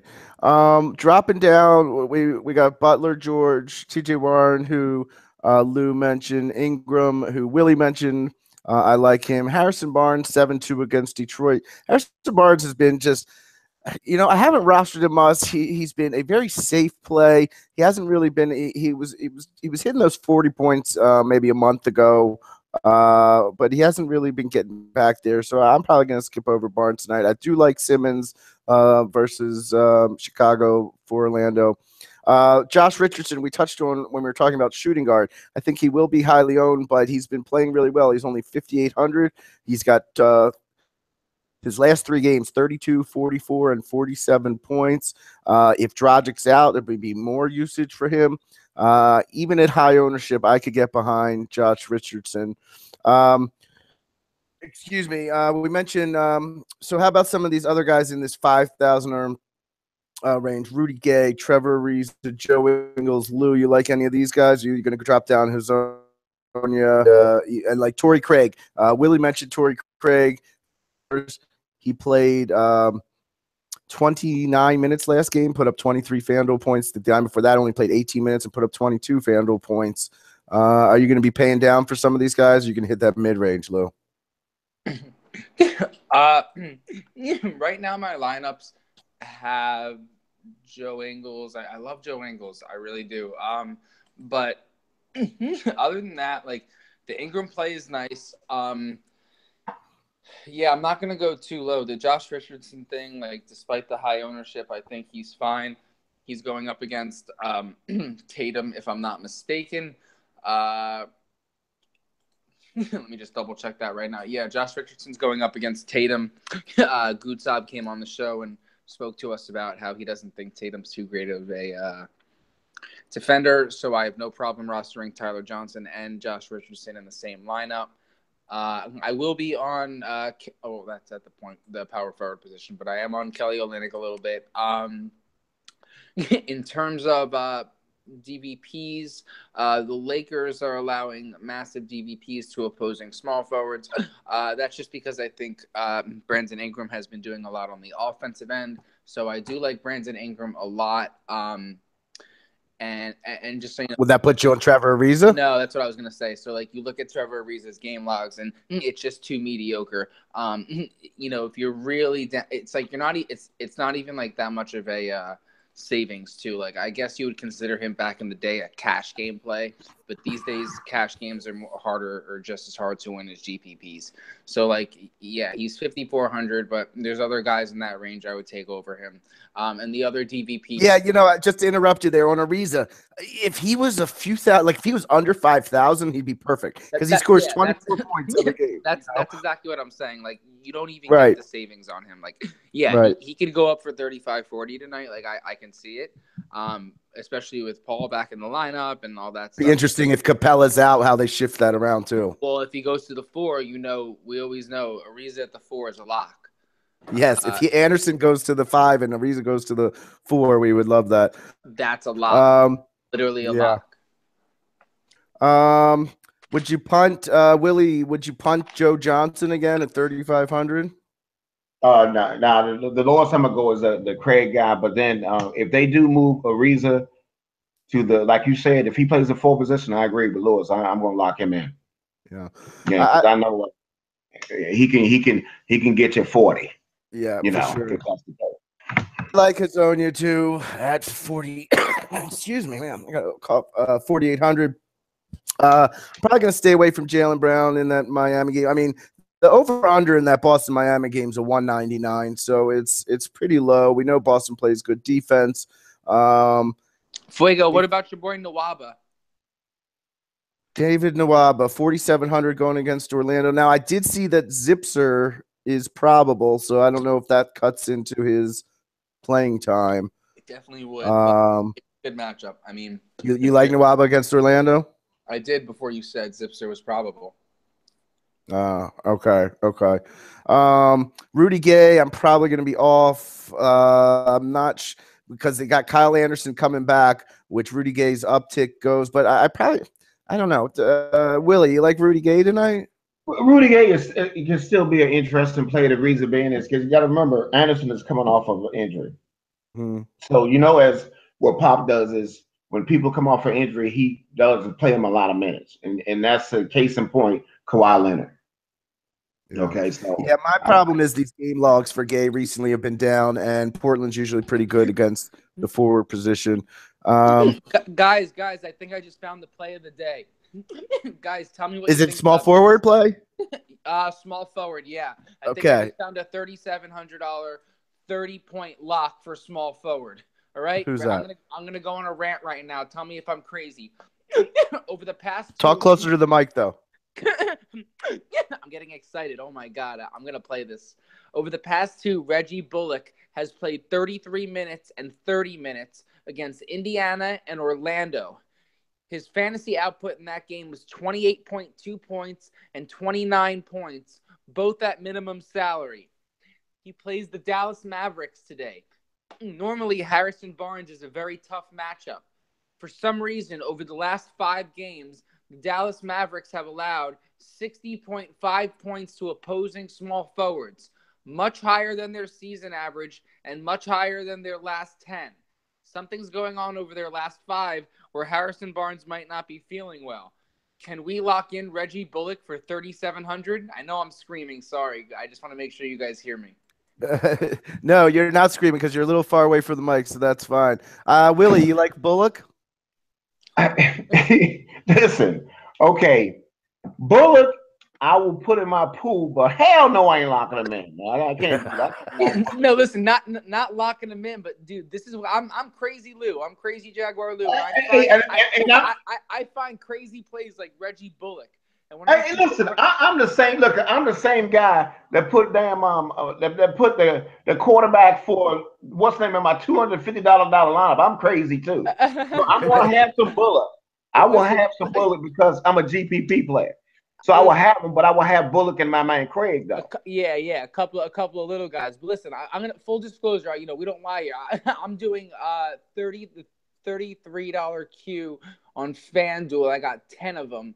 Dropping down, we got Butler, George, TJ Warren, who Lou mentioned, Ingram, who Willie mentioned. I like him. Harrison Barnes, 7-2 against Detroit. Harrison Barnes has been just, I haven't rostered him much. He's been a very safe play. He hasn't really been. He was hitting those 40 points maybe a month ago. But he hasn't really been getting back there. So I'm probably going to skip over Barnes tonight. I do like Simmons versus Chicago for Orlando. Josh Richardson, we touched on when we were talking about shooting guard. I think he will be highly owned, but he's been playing really well. He's only 5,800. He's got his last 3 games, 32, 44, and 47 points. If Dragic's out, there would be more usage for him. Even at high ownership, I could get behind Josh Richardson. Excuse me. We mentioned, so how about some of these other guys in this 5,000 range? Rudy Gay, Trevor Reeves, Joe Ingles, Lou. You like any of these guys? You're going to drop down Hazonia and like Torrey Craig. Willie mentioned Torrey Craig. He played 29 minutes last game, put up 23 FanDuel points. The time before that only played 18 minutes and put up 22 FanDuel points. Are you going to be paying down for some of these guys? Or you can hit that mid-range, Lou? Right now, my lineups, have Joe Ingles. I love Joe Ingles. I really do. But other than that, like the Ingram play is nice. Yeah, I'm not gonna go too low. The Josh Richardson thing, like despite the high ownership, I think he's fine. He's going up against Tatum, if I'm not mistaken. Uh, Let me just double check that right now. Yeah, Josh Richardson's going up against Tatum. Gutzab came on the show and spoke to us about how he doesn't think Tatum's too great of a defender, so I have no problem rostering Tyler Johnson and Josh Richardson in the same lineup. I will be on. That's at the power forward position, but I am on Kelly Olynyk a little bit. In terms of DVPs, the Lakers are allowing massive DVPs to opposing small forwards. That's just because I think Brandon Ingram has been doing a lot on the offensive end, so I do like Brandon Ingram a lot. And just so you know, Would that put you on Trevor Ariza? No, that's what I was gonna say. So like you look at Trevor Ariza's game logs, and it's just too mediocre. If you're really, it's like you're not. It's not even like that much of a savings too. Like I guess you would consider him back in the day a cash game play, but these days cash games are harder or just as hard to win as GPPs. So like yeah, he's 5,400, but there's other guys in that range I would take over him. And the other DVP. Yeah, just to interrupt you there on Ariza, if he was a few thousand, like if he was under 5,000, he'd be perfect because he scores 24 points every game. That's exactly what I'm saying. Like you don't even right. get the savings on him. Like yeah, right. he could go up for 35-40 tonight. Like I can see it, especially with Paul back in the lineup and all that. Be interesting if Capella's out, how they shift that around too. Well, if he goes to the 4, we always know Ariza at the 4 is a lock. Yes, if Anderson goes to the 5 and Ariza goes to the 4, we would love that. That's a lock. Literally a lock. Would you punt Willie? Would you punt Joe Johnson again at 3,500? No. The lowest I'm gonna go is the Craig guy. But then if they do move Ariza to the, like you said, if he plays the 4 position, I agree with Lewis. I'm gonna lock him in. Yeah. I know what he can get you 40. Yeah, for sure. I like Hazonia too at 40. Excuse me, man. I got a cough. 4,800. Probably gonna stay away from Jaylen Brown in that Miami game. I mean, the over/under in that Boston Miami game is a 199, so it's pretty low. We know Boston plays good defense. Fuego, what about your boy Nwaba? David Nwaba, 4,700 going against Orlando. Now I did see that Zipser is probable, so I don't know if that cuts into his playing time. It definitely would. Good matchup. I mean, you like Nwaba against Orlando? I did before you said Zipser was probable. Okay. Rudy Gay, I'm probably going to be off. I'm not because they got Kyle Anderson coming back, which Rudy Gay's uptick goes. But I don't know. Willie, you like Rudy Gay tonight? Rudy Gay can still be an interesting play. The reason being is because you got to remember Anderson is coming off of an injury. So as what Pop does is when people come off an injury, he doesn't play them a lot of minutes, and that's a case in point. Kawhi Leonard. Yeah. Okay, so my problem is these game logs for Gay recently have been down, and Portland's usually pretty good against the forward position. Guys, I think I just found the play of the day. Guys, tell me what is it small forward play? Small forward, yeah. I think I just found a $3,700 30-point lock for small forward. All right, who's that? I'm gonna go on a rant right now. Tell me if I'm crazy. Over the past talk closer to the mic though. I'm getting excited. Oh my god, I'm gonna play this. Over the past 2, Reggie Bullock has played 33 minutes and 30 minutes against Indiana and Orlando. His fantasy output in that game was 28.2 points and 29 points, both at minimum salary. He plays the Dallas Mavericks today. Normally, Harrison Barnes is a very tough matchup. For some reason, over the last 5 games, the Dallas Mavericks have allowed 60.5 points to opposing small forwards, much higher than their season average and much higher than their last 10. Something's going on over their last 5 where Harrison Barnes might not be feeling well. Can we lock in Reggie Bullock for 3,700? I know I'm screaming. Sorry. I just want to make sure you guys hear me. No, you're not screaming because you're a little far away from the mic, so that's fine. Willie, you like Bullock? Listen, okay, Bullock, I will put in my pool, but hell no, I ain't locking him in. I can't do that. No, listen, not locking them in, but dude, this is what I'm crazy Lou. I'm crazy Jaguar Lou, and Hey, I find crazy plays like Reggie Bullock. And when hey, listen, I'm the same. Look, I'm the same guy that put damn that put the quarterback for what's the name of my $250 lineup. I'm crazy too. So I'm gonna have some Bullock. I will listen, have some Bullock because I'm a GPP player. So I will have him, but I will have Bullock and my man Craig though. yeah, a couple of little guys. But listen, I'm gonna full disclosure. You know, we don't lie here. I'm doing $33 Q on FanDuel. I got 10 of them,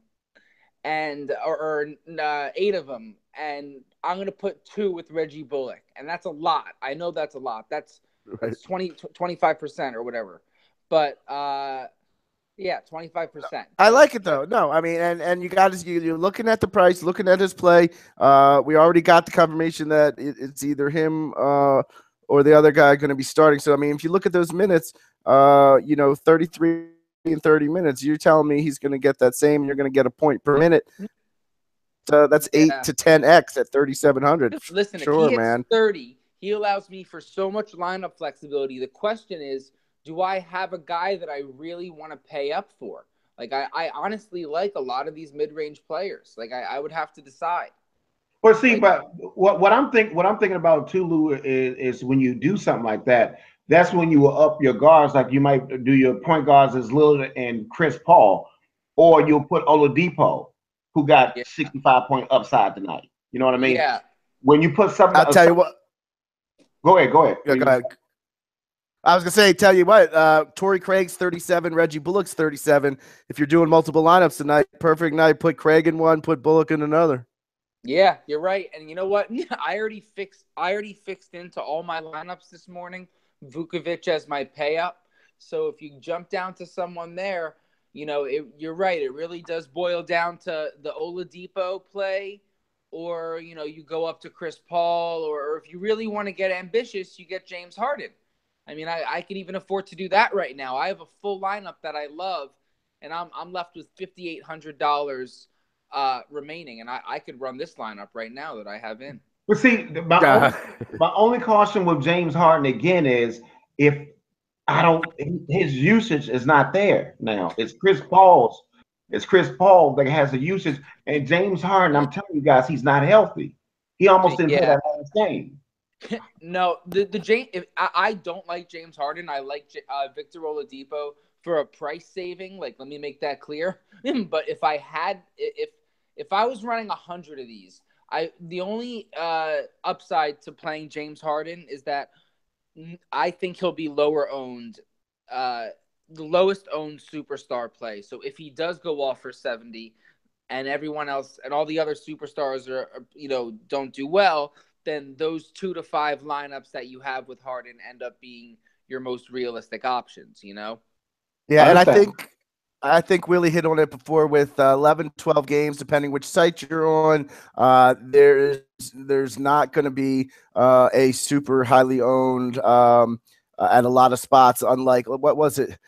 and or 8 of them, and I'm gonna put 2 with Reggie Bullock, and that's a lot. I know that's a lot. That's 25% or whatever. But yeah, 25%. I like it though. No, I mean, and you got to you're looking at the price, looking at his play. We already got the confirmation that it's either him or the other guy going to be starting. So I mean, if you look at those minutes, 33 in 30 minutes, you're telling me he's going to get that same. You're going to get a point per minute. That's 8 to 10x at 3,700. Listen, sure, if he hits man. 30, he allows me for so much lineup flexibility. The question is, do I have a guy that I really want to pay up for? Like, I honestly like a lot of these mid-range players. Like, I would have to decide. Well, see, but what I'm thinking about too, Lou, is when you do something like that, that's when you will up your guards. Like you might do your point guards as Lillard and Chris Paul, or you'll put Oladipo, who got 65-point upside tonight. You know what I mean? Yeah. When you put something, I'll tell you what. Go ahead. Yeah, go ahead. I was gonna say, tell you what, Torrey Craig's 37, Reggie Bullock's 37. If you're doing multiple lineups tonight, perfect night. Put Craig in one, put Bullock in another. Yeah, you're right. And you know what? I already fixed into all my lineups this morning. Vukovic as my pay up. So if you jump down to someone there, you're right. It really does boil down to the Oladipo play, or you go up to Chris Paul, or if you really want to get ambitious, you get James Harden. I mean, I can even afford to do that right now. I have a full lineup that I love, and I'm left with $5,800 remaining, and I could run this lineup right now that I have in. But see, my only caution with James Harden again is if his usage is not there now. It's Chris Paul that has the usage, and James Harden, I'm telling you guys, he's not healthy. He almost didn't play that last game. No, I don't like James Harden. I like Victor Oladipo for a price saving. Like, let me make that clear. But if I was running 100 of these, the only upside to playing James Harden is that I think he'll be lower owned, the lowest owned superstar play. So if he does go off for 70, and everyone else and all the other superstars don't do well, then those 2 to 5 lineups that you have with Harden end up being your most realistic options. Yeah, and I think Willie hit on it before with 11, 12 games, depending which site you're on. There's not going to be a super highly owned at a lot of spots. Unlike what was it?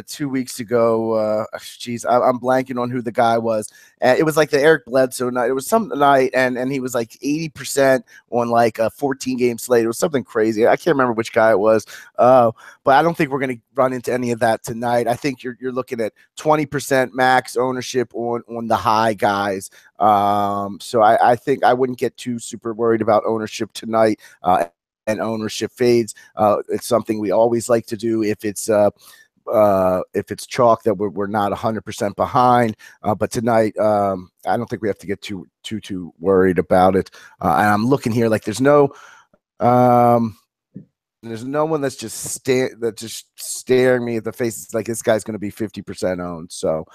2 weeks ago? I'm blanking on who the guy was. It was like the Eric Bledsoe night. It was some night, and he was like 80% on like a 14-game slate. It was something crazy. I can't remember which guy it was, but I don't think we're going to run into any of that tonight. I think you're looking at 20% max ownership on the high guys. So I think I wouldn't get too super worried about ownership tonight. And ownership fades. It's something we always like to do if it's chalk that we're not 100% behind. But tonight, I don't think we have to get too worried about it. And I'm looking here, like there's no one that's just staring me at the face. It's like this guy's going to be 50% owned. So,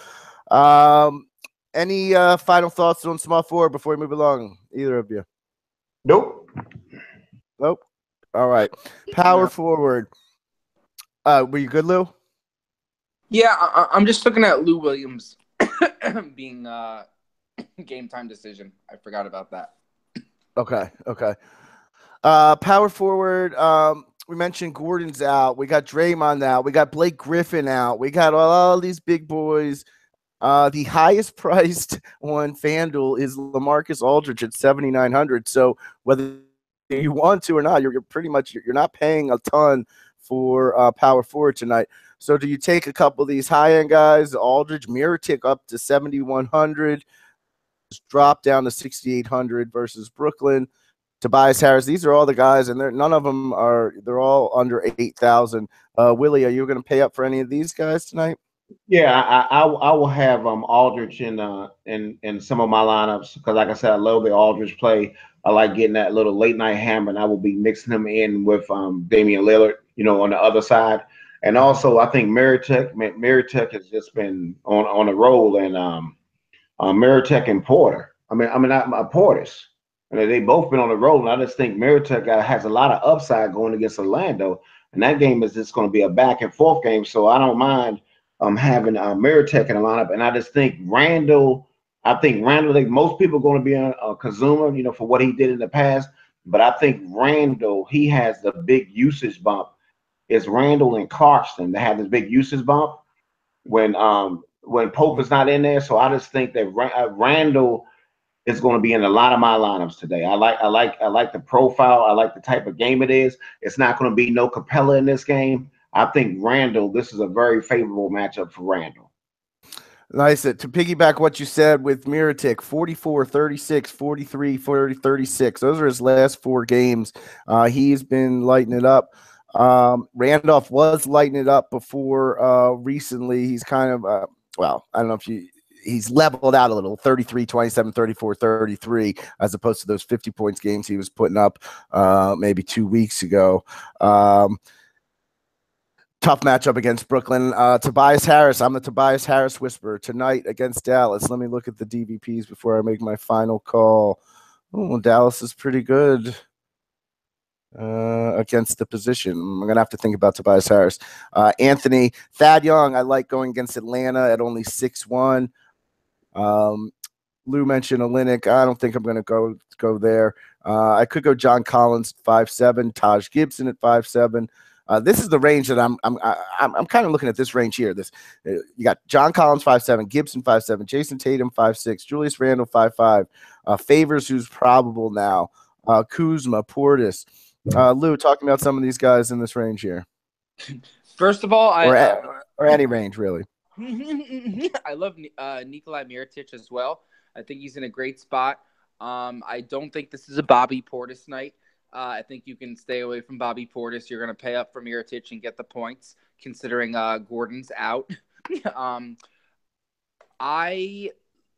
any final thoughts on small forward before we move along? Either of you? Nope. All right. Power forward. Were you good, Lou? Yeah, I'm just looking at Lou Williams being game time decision. I forgot about that. Okay. Power forward. We mentioned Gordon's out. We got Draymond out. We got Blake Griffin out. We got all these big boys. The highest priced on FanDuel is Lamarcus Aldridge at 7,900. So whether you want to or not, you're pretty much you're not paying a ton for power forward tonight. So do you take a couple of these high end guys? Aldridge, Mirotic up to 7,100, drop down to 6,800 versus Brooklyn. Tobias Harris. These are all the guys, and none of them are. They're all under 8,000. Willie, are you going to pay up for any of these guys tonight? Yeah, I will have Aldridge in some of my lineups because, like I said, I love the Aldridge play. I like getting that little late night hammer, and I will be mixing him in with Damian Lillard, on the other side. And also, I think Mirotic has just been on a roll, and Mirotic and Porter. I mean, not Portis. And they both been on the road, and I just think Mirotic has a lot of upside going against Orlando, and that game is just going to be a back and forth game. So I don't mind having Mirotic in the lineup, and I just think Randall. I think Randall. Like most people are going to be on Kazuma, for what he did in the past. But I think Randall, he has the big usage bump. It's Randall and Clarkson that have this big usage bump when Pope is not in there. So I just think that Randall is going to be in a lot of my lineups today. I like the profile. I like the type of game it is. It's not going to be no Capella in this game. I think Randall. This is a very favorable matchup for Randall. Nice. To piggyback what you said with Mirotic, 44, 36, 43, 40, 36. Those are his last four games. He's been lighting it up. Randolph was lighting it up before recently. He's kind of, I don't know if he's leveled out a little, 33, 27, 34, 33, as opposed to those 50 points games he was putting up maybe 2 weeks ago. Tough matchup against Brooklyn. Tobias Harris. I'm the Tobias Harris whisperer tonight against Dallas. Let me look at the DVPs before I make my final call. Oh, Dallas is pretty good against the position. I'm going to have to think about Tobias Harris. Anthony, Thad Young, I like going against Atlanta at only 6-1. Lou mentioned Olynyk. I don't think I'm going to go there. I could go John Collins 5-7, Taj Gibson at 5-7. This is the range that I'm kind of looking at this range here. You got John Collins 5-7, Gibson 5-7, Jason Tatum 5-6, Julius Randle 5-5, Favors, who's probable now, Kuzma, Portis. Lou, talking about some of these guys in this range here. First of all, or any range really. I love Nikolai Mirotic as well. I think he's in a great spot. I don't think this is a Bobby Portis night. I think you can stay away from Bobby Portis. You're going to pay up for Mirotic and get the points, considering Gordon's out. I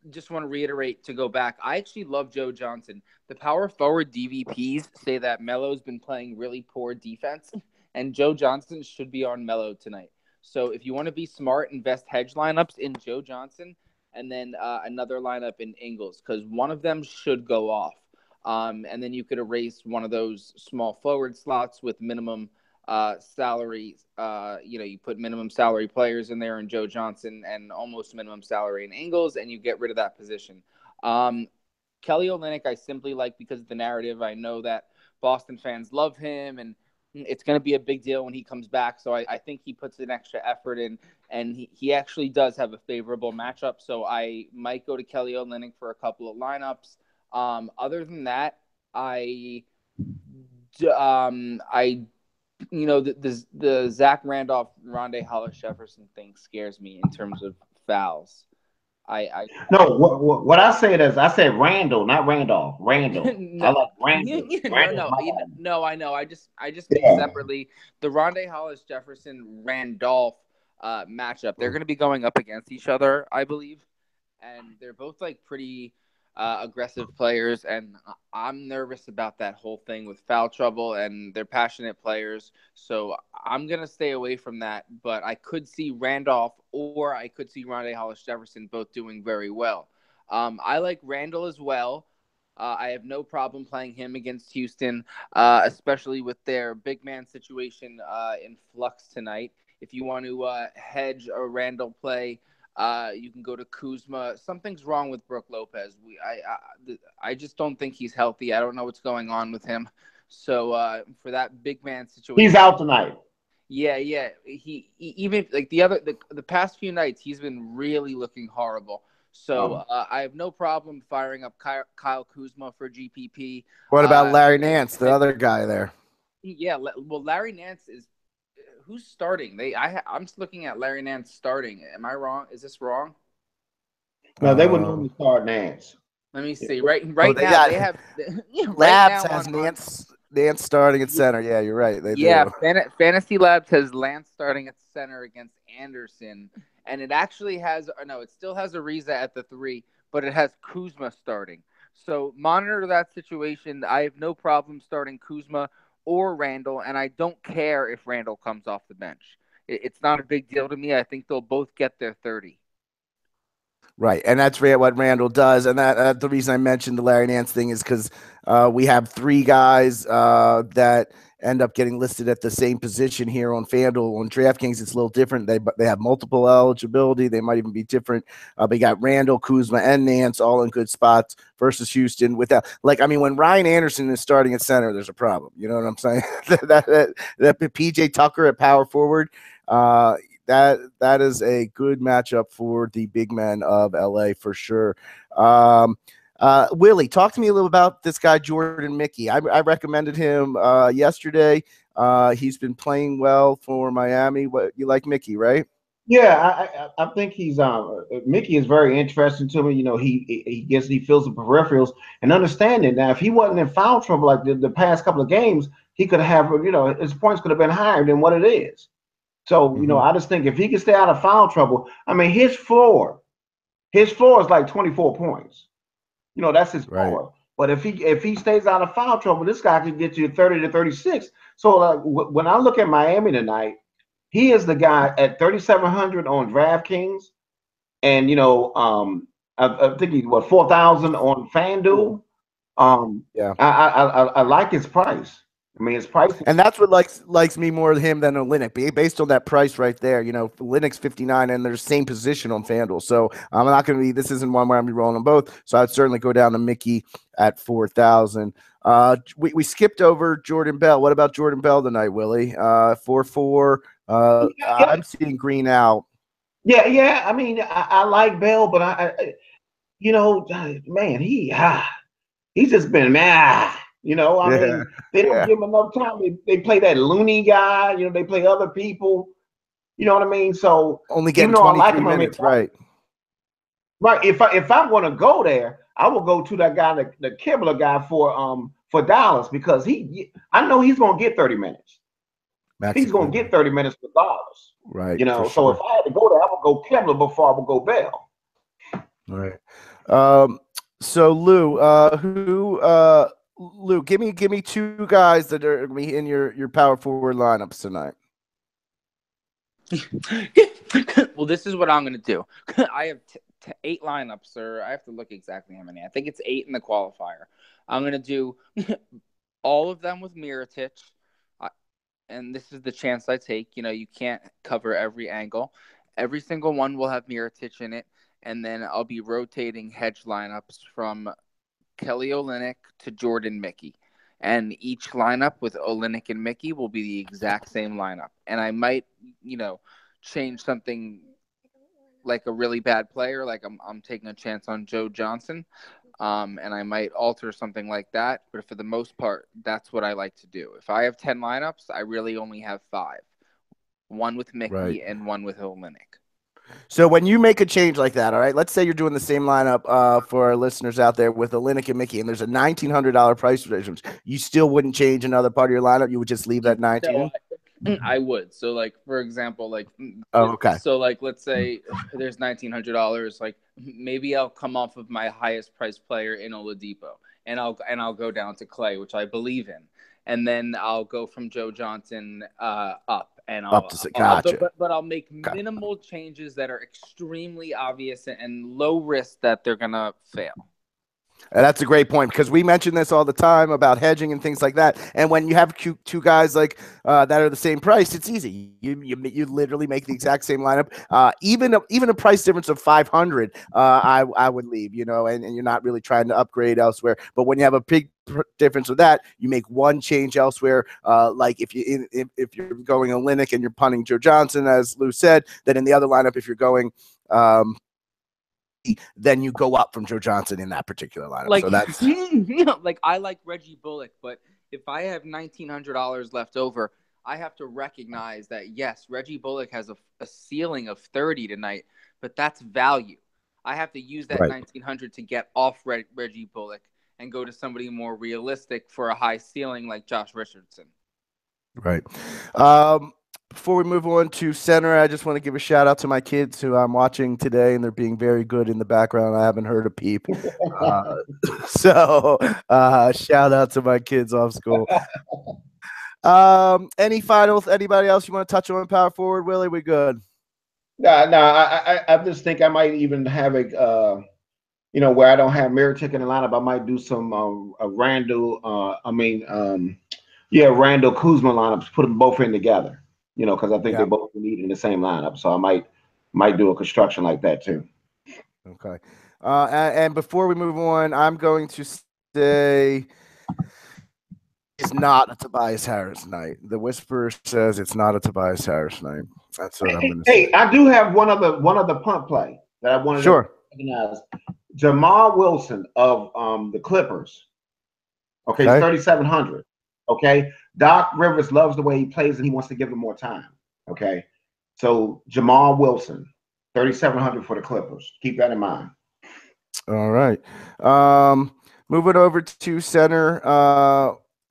just want to reiterate to go back. I actually love Joe Johnson. The power forward DVPs say that Melo's been playing really poor defense, and Joe Johnson should be on Melo tonight. So if you want to be smart, invest hedge lineups in Joe Johnson and then another lineup in Ingles, because one of them should go off. And then you could erase one of those small forward slots with minimum salary. You put minimum salary players in there in Joe Johnson and almost minimum salary in Ingles, and you get rid of that position. Kelly Olynyk, I simply like because of the narrative. I know that Boston fans love him, and it's going to be a big deal when he comes back. So I think he puts an extra effort in, and he actually does have a favorable matchup. So I might go to Kelly Olynyk for a couple of lineups. Other than that, the Zach Randolph, Rondae Hollis Jefferson thing scares me in terms of fouls. No, what I said is I said Randall, not Randolph. Randall. No, I like Randall. no, I know. I just mean separately. The Rondae Hollis Jefferson Randolph matchup. They're going to be going up against each other, I believe, and they're both like pretty aggressive players, and I'm nervous about that whole thing with foul trouble, and they're passionate players, so I'm going to stay away from that, but I could see Randolph or I could see Rondae Hollis Jefferson both doing very well. I like Randall as well. I have no problem playing him against Houston, especially with their big man situation in flux tonight. If you want to hedge a Randall play, you can go to Kuzma. Something's wrong with Brook Lopez. I just don't think he's healthy. I don't know what's going on with him. So for that big man He's situation, out tonight. yeah, yeah. Even like the past few nights, he's been really looking horrible. So Um, I have no problem firing up Kyle Kuzma for GPP. What about Uh, Larry Nance, the and other guy there? yeah, well, Larry Nance is who's starting. I'm just looking at Larry Nance starting. Am I wrong? Is this wrong? no, they would Uh, normally start Nance. Let me Yeah. see. Right, oh, right they now got they have right Labs now has on Nance starting at yeah, center. Yeah, you're right. They yeah, do. Fantasy Labs has Lance starting at center against Anderson, and it actually has, or no, it still has Ariza at the three, but it has Kuzma starting. So monitor that situation. I have no problem starting Kuzma or Randall, and I don't care if Randall comes off the bench. It's not a big deal to me. I think they'll both get their 30. Right, and that's what Randall does, and the reason I mentioned the Larry Nance thing is because we have three guys that end up getting listed at the same position here on FanDuel. On DraftKings, it's a little different. They have multiple eligibility. They might even be different. They got Randall, Kuzma, and Nance all in good spots versus Houston. Without when Ryan Anderson is starting at center, there's a problem. You know what I'm saying? that PJ Tucker at power forward. That is a good matchup for the big men of LA for sure. Willie, talk to me a little about this guy Jordan Mickey. I recommended him yesterday. He's been playing well for Miami. What you like, Mickey, right? Yeah, I think he's Mickey is very interesting to me. You know, he feels the peripherals and understanding. Now, if he wasn't in foul trouble like the past couple of games, he could have, his points could have been higher than what it is. So, Mm-hmm. I just think if he can stay out of foul trouble, I mean, his floor is like 24 points. That's his Right. floor. But if he stays out of foul trouble, this guy could get you 30 to 36. So when I look at Miami tonight, he is the guy at 3,700 on DraftKings, and I think he's 4,000 on FanDuel. Yeah. I like his price. I mean, his price And that's what likes me more than him than Olynyk. Based on that price right there, Olynyk's 59 and they're the same position on FanDuel. So I'm not going to be. This isn't one where I'm rolling them both. So I'd certainly go down to Mickey at 4,000. We skipped over Jordan Bell. What about Jordan Bell tonight, Willie? 4-4. yeah, I'm seeing green out. yeah, yeah. I mean, I like Bell, but man, he's just been mad. I Yeah, mean, they don't yeah. give him enough time. They play that loony guy. They play other people. You know what I mean? So Only even getting though I like 23 him, I mean, minutes, right? right. If I'm going to go there, I will go to that guy, the Kibler guy for Dallas because I know he's going to get 30 minutes. Maxi He's going to Kleber. get 30 minutes regardless. Right, for So if sure. I had to go there, I would go Kibler before I would go Bell. All right. So Lou, give me two guys that are going to be in your power forward lineups tonight. Well, this is what I'm going to do. I have 8 lineups, or I have to look exactly how many. I think it's 8 in the qualifier. I'm going to do all of them with Mirotic, and this is the chance I take. You can't cover every angle. Every single one will have Mirotic in it, and then I'll be rotating hedge lineups from Kelly Olynyk to Jordan Mickey. And each lineup with Olynyk and Mickey will be the exact same lineup. And I might, change something like a really bad player, like I'm taking a chance on Joe Johnson. And I might alter something like that. But for the most part, that's what I like to do. If I have 10 lineups, I really only have 5. One with Right. Mickey and one with Olynyk. So when you make a change like that, all right, let's say you're doing the same lineup for our listeners out there with Olynyk and Mickey, and there's a $1,900 price difference. You still wouldn't change another part of your lineup. You would just leave that 19. No, I would. So, like, for example, Oh, okay. so like, let's say there's $1,900. Like, maybe I'll come off of my highest priced player in Oladipo, and I'll go down to Clay, which I believe in, and then I'll go from Joe Johnson up, and Up to gotcha. but I'll make Okay. minimal changes that are extremely obvious and low risk that they're gonna fail. That's a great point because we mention this all the time about hedging and things like that. And when you have two guys like that are the same price, it's easy. You literally make the exact same lineup. Even a price difference of 500, I would leave. And you're not really trying to upgrade elsewhere. But when you have a big difference with that, you make one change elsewhere. Like if you're going Olynyk and you're punting Joe Johnson, as Lou said, then in the other lineup, if you're going then you go up from Joe Johnson in that particular lineup. Like, so that's like I like Reggie Bullock, but if I have $1,900 left over, I have to recognize that yes, Reggie Bullock has a ceiling of 30 tonight, but that's value. I have to use that right. 1,900 to get off Reggie Bullock and go to somebody more realistic for a high ceiling like Josh Richardson. Right. Before we move on to center, I just want to give a shout out to my kids who I'm watching today, and they're being very good in the background. I haven't heard a peep. So shout out to my kids off school. Anybody else you want to touch on power forward, Willie? We good? No, I just think I might even have a where I don't have Mirotic in the lineup, I might do some Randall. Randall Kuzma lineups. Put them both in together. Because I think they both need in the same lineup. So I might do a construction like that too. Okay. And before we move on, I'm going to say it's not a Tobias Harris night. The whisperer says it's not a Tobias Harris night. That's what I'm going to say. Hey, I do have one other punt play that I wanted to recognize. Jamal Wilson of the Clippers. Okay, he's 3,700. Okay, Doc Rivers loves the way he plays and he wants to give him more time. Okay, so Jamal Wilson, 3,700 for the Clippers. Keep that in mind. All right. Moving over to center.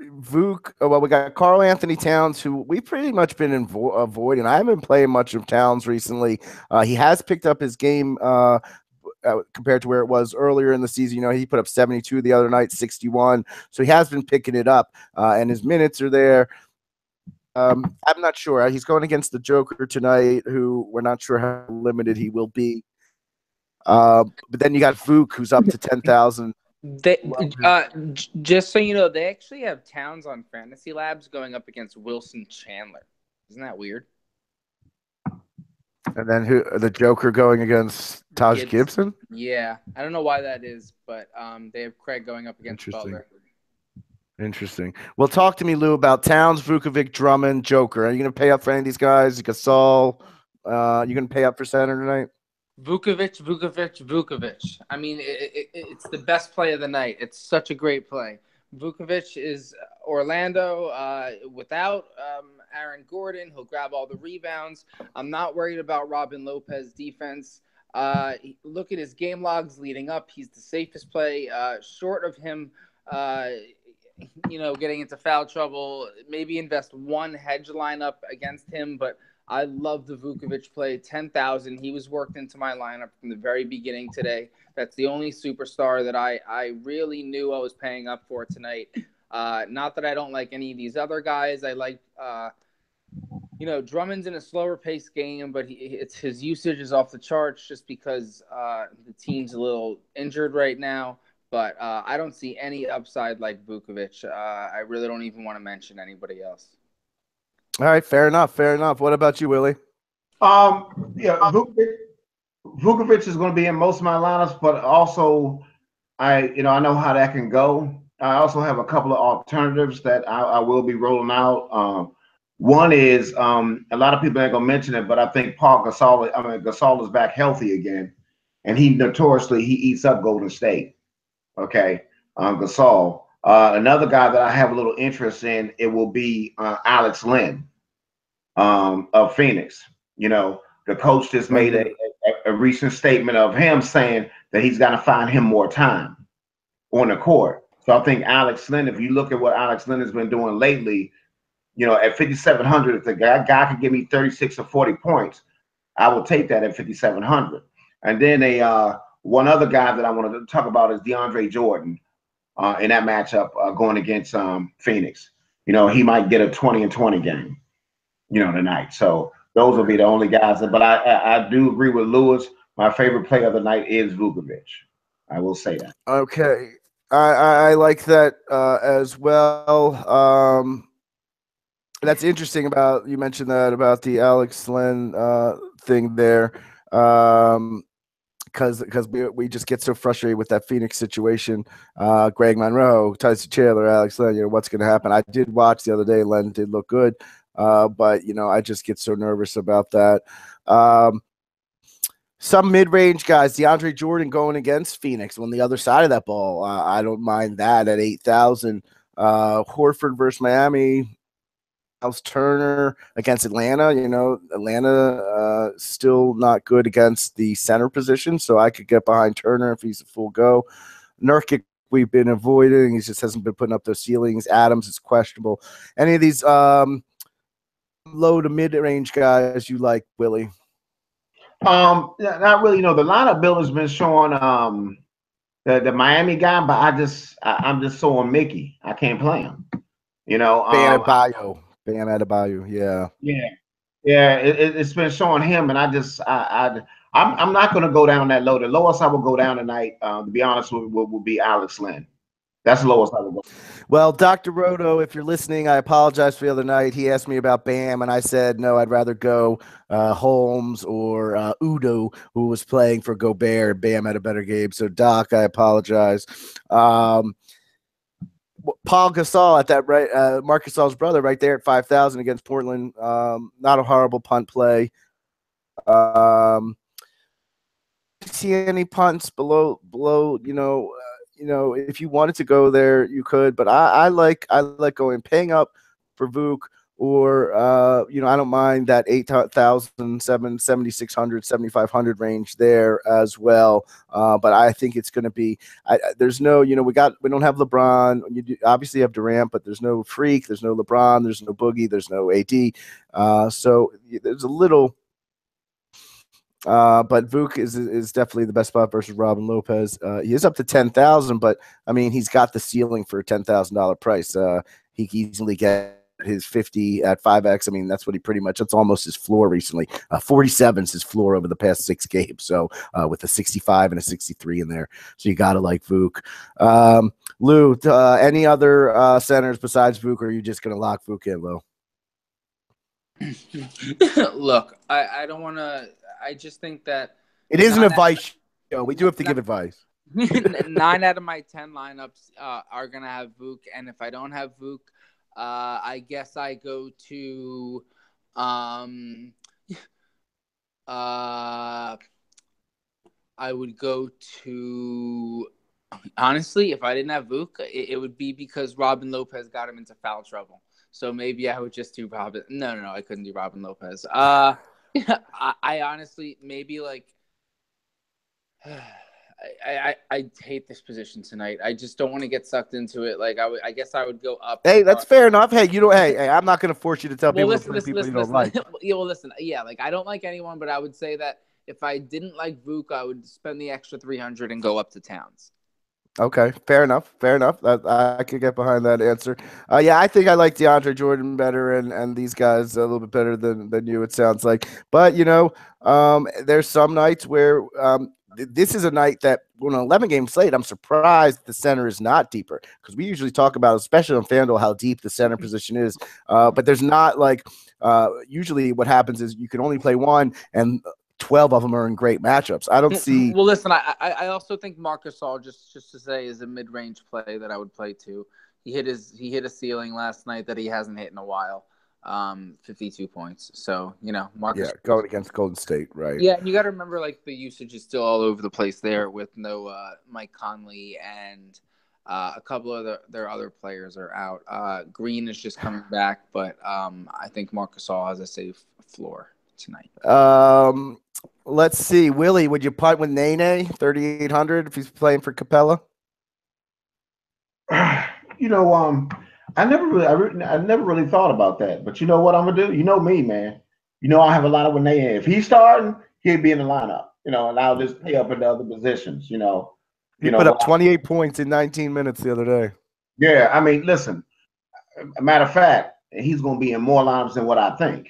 Vuk. Well, we got Karl Anthony Towns, who we've pretty much been avoiding. I haven't been playing much of Towns recently. He has picked up his game compared to where it was earlier in the season. He put up 72 the other night, 61. So he has been picking it up, and his minutes are there. I'm not sure. He's going against the Joker tonight, who we're not sure how limited he will be. But then you got Vuk, who's up to 10,000. Just so you know, they actually have Towns on Fantasy Labs going up against Wilson Chandler. Isn't that weird? And then the Joker going against Taj Gibson? Yeah, I don't know why that is, but they have Craig going up against Butler. Interesting. Well, talk to me, Lou, about Towns, Vukovic, Drummond, Joker. Are you going to pay up for any of these guys? Gasol, you going to pay up for center tonight? Vukovic. I mean, it's the best play of the night. It's such a great play. Vukovic is Orlando without Aaron Gordon. He'll grab all the rebounds. I'm not worried about Robin Lopez's defense. Look at his game logs leading up. He's the safest play. Short of him, getting into foul trouble, maybe invest one hedge lineup against him, but I love the Vukovic play. 10,000. He was worked into my lineup from the very beginning today. That's the only superstar that I really knew I was paying up for tonight. Not that I don't like any of these other guys. I like, Drummond's in a slower paced game, but his usage is off the charts just because the team's a little injured right now. But I don't see any upside like Vukovic. I really don't even want to mention anybody else. All right, fair enough. What about you, Willie? Vukovic is going to be in most of my lineups, but also I know how that can go. I also have a couple of alternatives that I will be rolling out. One is a lot of people ain't gonna mention it, but I think Gasol is back healthy again, and he notoriously eats up Golden State. Okay, Gasol. Another guy that I have a little interest in, it will be Alex Len of Phoenix. The coach just made a recent statement of him saying that he's got to find him more time on the court. So I think Alex Len, if you look at what Alex Len has been doing lately, at 5,700, if the guy can give me 36 or 40 points, I will take that at 5,700. And then one other guy that I wanted to talk about is DeAndre Jordan in that matchup going against Phoenix. He might get a 20 and 20 game, tonight. So those will be the only guys. But I do agree with Lewis. My favorite player of the night is Vukovic. I will say that. Okay. I like that as well. That's interesting about you mentioned that about the Alex Len thing there. Because we just get so frustrated with that Phoenix situation. Greg Monroe, Tyson Chandler, Alex Len, what's going to happen? I did watch the other day. Len did look good, but I just get so nervous about that. Some mid-range guys, DeAndre Jordan going against Phoenix on the other side of that ball. I don't mind that at 8,000. Horford versus Miami. Miles Turner against Atlanta. Atlanta still not good against the center position, so I could get behind Turner if he's a full go. Nurkic we've been avoiding. He just hasn't been putting up those ceilings. Adams is questionable. Any of these low to mid-range guys you like, Willie? Not really. The lineup builder's been showing the Miami guy, but I'm just so on Mickey. I can't play him. Bam Adebayo, yeah. Yeah. It's been showing him, and I'm not going to go down that low. The lowest I will go down tonight, to be honest, will be Alex Len. That's the lowest I will go. Well, Dr. Roto, if you're listening, I apologize for the other night. He asked me about Bam, and I said, no, I'd rather go Holmes or Udo, who was playing for Gobert. Bam had a better game. So, Doc, I apologize. Paul Gasol at that right, Marc Gasol's brother right there at 5,000 against Portland. Not a horrible punt play. See any punts below, if you wanted to go there, you could, but I like going paying up for Vuk, or I don't mind that 8,000, 7,600, 7,500 range there as well. But I think it's going to be. There's no, we don't have LeBron. You obviously have Durant, but there's no Freak. There's no LeBron. There's no Boogie. There's no AD. So there's a little. But Vuk is definitely the best spot versus Robin Lopez. He is up to 10,000, but I mean he's got the ceiling for a $10,000 price. He can easily get his 50 at 5x. I mean that's what he pretty much. That's almost his floor recently. 47 is his floor over the past 6 games. So with a 65 and a 63 in there, so you gotta like Vuk. Lou, any other centers besides Vuk, or are you just gonna lock Vuk in, Lou? Look, I don't want to. I just think that it is an advice show. We do have to give advice. 9 out of my 10 lineups are gonna have Vuk, and if I don't have Vuk, I guess I go to I would go to, honestly, if I didn't have Vuk, it would be because Robin Lopez got him into foul trouble. So maybe I would just do Robin. No, I couldn't do Robin Lopez. I honestly maybe like I hate this position tonight. I just don't want to get sucked into it. Like I guess I would go up. Hey, that's fair enough. Hey, hey, I'm not going to force you to tell people you don't like. Yeah, well, listen. Yeah, like I don't like anyone, but I would say that if I didn't like Vuk, I would spend the extra 300 and go up to Towns. Okay, fair enough. I could get behind that answer. Yeah, I think I like DeAndre Jordan better, and these guys a little bit better than you. It sounds like, but there's some nights where this is a night that on an 11-game slate, I'm surprised the center is not deeper, because we usually talk about, especially on FanDuel, how deep the center position is. But there's not like usually what happens is you can only play one, and 12 of them are in great matchups. I don't see. Well, listen, I also think Marc Gasol, just to say, is a mid-range play that I would play too. He hit a ceiling last night that he hasn't hit in a while. 52 points. So Marcus. Yeah, going against Golden State, right? Yeah, you got to remember, like, the usage is still all over the place there with no Mike Conley, and a couple of their other players are out. Green is just coming back, but I think Marc Gasol has a safe floor tonight. Let's see, Willie, would you punt with Nene 3,800 if he's playing for Capella? I never really thought about that, but you know what I'm gonna do? You know me, man. I have a lot with Nene. If he's starting, he'd be in the lineup. And I'll just pay up in the other positions. He put up 28 points in 19 minutes the other day. Yeah, I mean, listen. A matter of fact, he's gonna be in more lineups than what I think.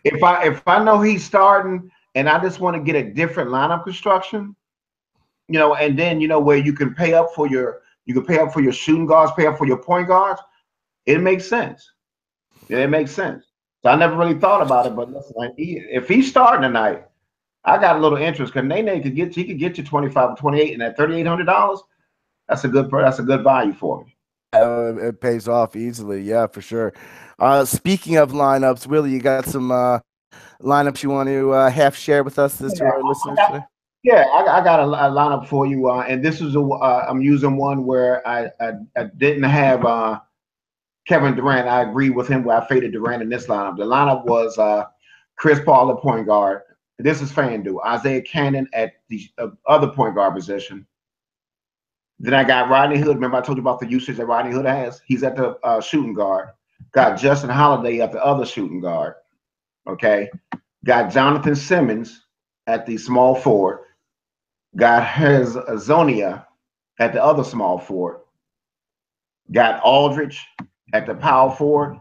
If I know he's starting and I just want to get a different lineup construction, and then where you can pay up for your shooting guards, pay up for your point guards. It makes sense. Yeah, it makes sense. So I never really thought about it, but listen, if he's starting tonight, I got a little interest because Nene could get you 25 or 28, and at $3,800, that's a good value for me. Yeah, it pays off easily. Yeah, for sure. Speaking of lineups, Willie, you got some lineups you want to half share with us this to Yeah, our listeners got, today? I got a lineup for you, and this is I'm using one where I didn't have Kevin Durant. I agree with him where I faded Durant in this lineup. The lineup was Chris Paul at point guard. This is FanDuel. Isaiah Cannon at the other point guard position. Then I got Rodney Hood. Remember I told you about the usage that Rodney Hood has? He's at the shooting guard. Got Justin Holiday at the other shooting guard. Okay. Got Jonathan Simmons at the small forward. Got Zonia at the other small forward. Got Aldridge at the power forward.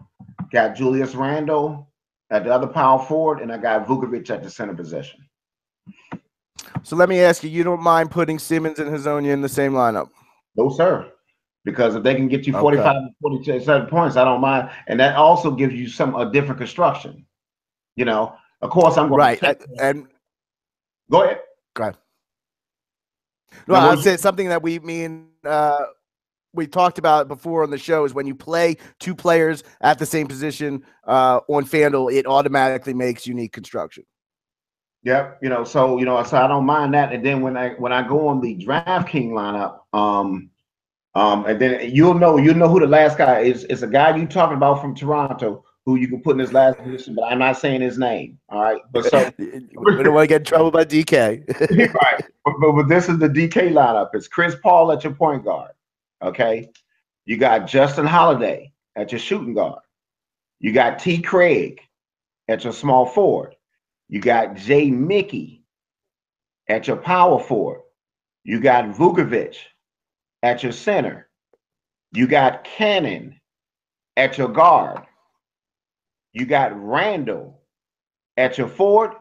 Got Julius Randle at the other power forward. And I got Vukovic at the center position. So let me ask you, you don't mind putting Simmons and Hazonia in the same lineup? No, sir. Because if they can get you 45 to 47 points, I don't mind. And that also gives you a different construction. Of course, I'm going to and go ahead. Go ahead. No, I'll say something that we talked about before on the show is when you play two players at the same position on FanDuel, it automatically makes unique construction. Yep. So I don't mind that. And then when I go on the DraftKings lineup, and then you'll know who the last guy is. It's a guy you talking about from Toronto who you can put in his last position, but I'm not saying his name. All right. But so we don't want to get in trouble by DK. Right. But this is the DK lineup. It's Chris Paul at your point guard. Okay. You got Justin Holiday at your shooting guard. You got T. Craig at your small forward. You got Jay Mickey at your power forward. You got Vukovic at your center. You got Cannon at your guard. You got Randall at your forward.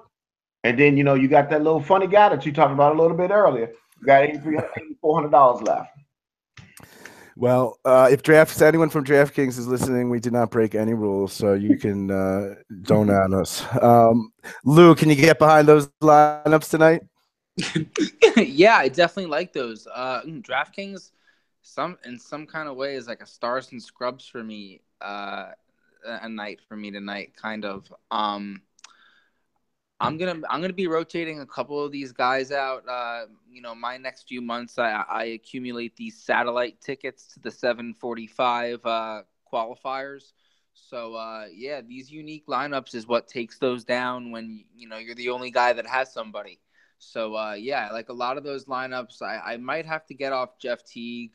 And then, you got that little funny guy that you talked about a little bit earlier. You got $8,400 left. Well, if anyone from DraftKings is listening, we did not break any rules, so you can don't on us. Lou, can you get behind those lineups tonight? Yeah, I definitely like those. DraftKings, in some kind of way, is like a stars and scrubs for me. A night for me tonight, kind of. I'm gonna be rotating a couple of these guys out. My next few months, I accumulate these satellite tickets to the 745 qualifiers. So these unique lineups is what takes those down when you're the only guy that has somebody. So like a lot of those lineups, I might have to get off Jeff Teague.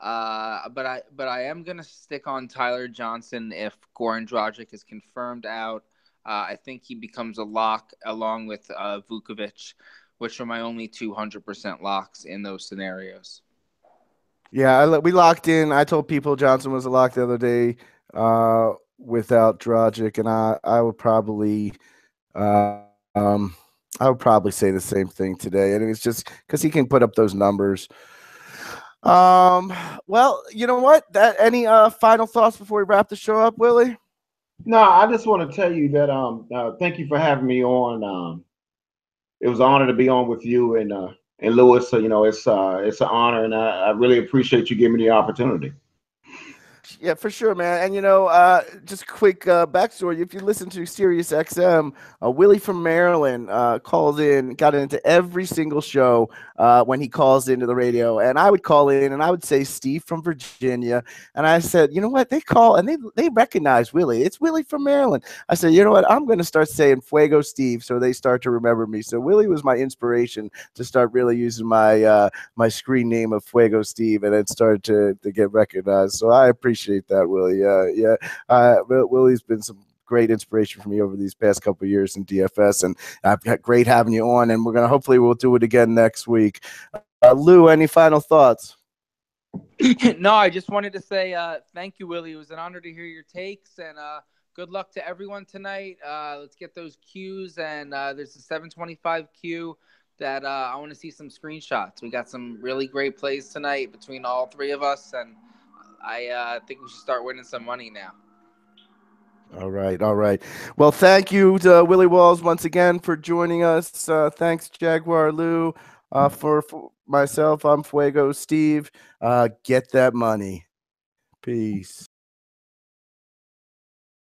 But I am gonna stick on Tyler Johnson if Goran Dragic is confirmed out. I think he becomes a lock along with Vukovic, which are my only 200% locks in those scenarios. Yeah, we locked in. I told people Johnson was a lock the other day without Dragic, and I would probably say the same thing today. And it's just because he can put up those numbers. Well, you know what? Any final thoughts before we wrap the show up, Willie? No, I just want to tell you that thank you for having me on. It was an honor to be on with you and Lewis. So it's an honor, and I really appreciate you giving me the opportunity. Yeah, for sure, man. And just quick backstory: if you listen to Sirius XM, Willie from Maryland called in, got into every single show when he calls into the radio, and I would call in and I would say Steve from Virginia, and I said, you know what? They call and they recognize Willie. It's Willie from Maryland. I said, you know what? I'm going to start saying Fuego Steve, so they start to remember me. So Willie was my inspiration to start really using my my screen name of Fuego Steve, and it started to get recognized. So I appreciate that, Willie. Willie's been some great inspiration for me over these past couple of years in DFS, and I've got great having you on, and we'll do it again next week. Lou, any final thoughts? No, I just wanted to say thank you, Willie. It was an honor to hear your takes, and good luck to everyone tonight. Let's get those cues, and there's a 725 queue. that I want to see some screenshots. We got some really great plays tonight between all three of us, and I think we should start winning some money now. All right, all right. Well, thank you to Willie Walls once again for joining us. Thanks, Jaguar Lou. For myself, I'm Fuego Steve. Get that money. Peace.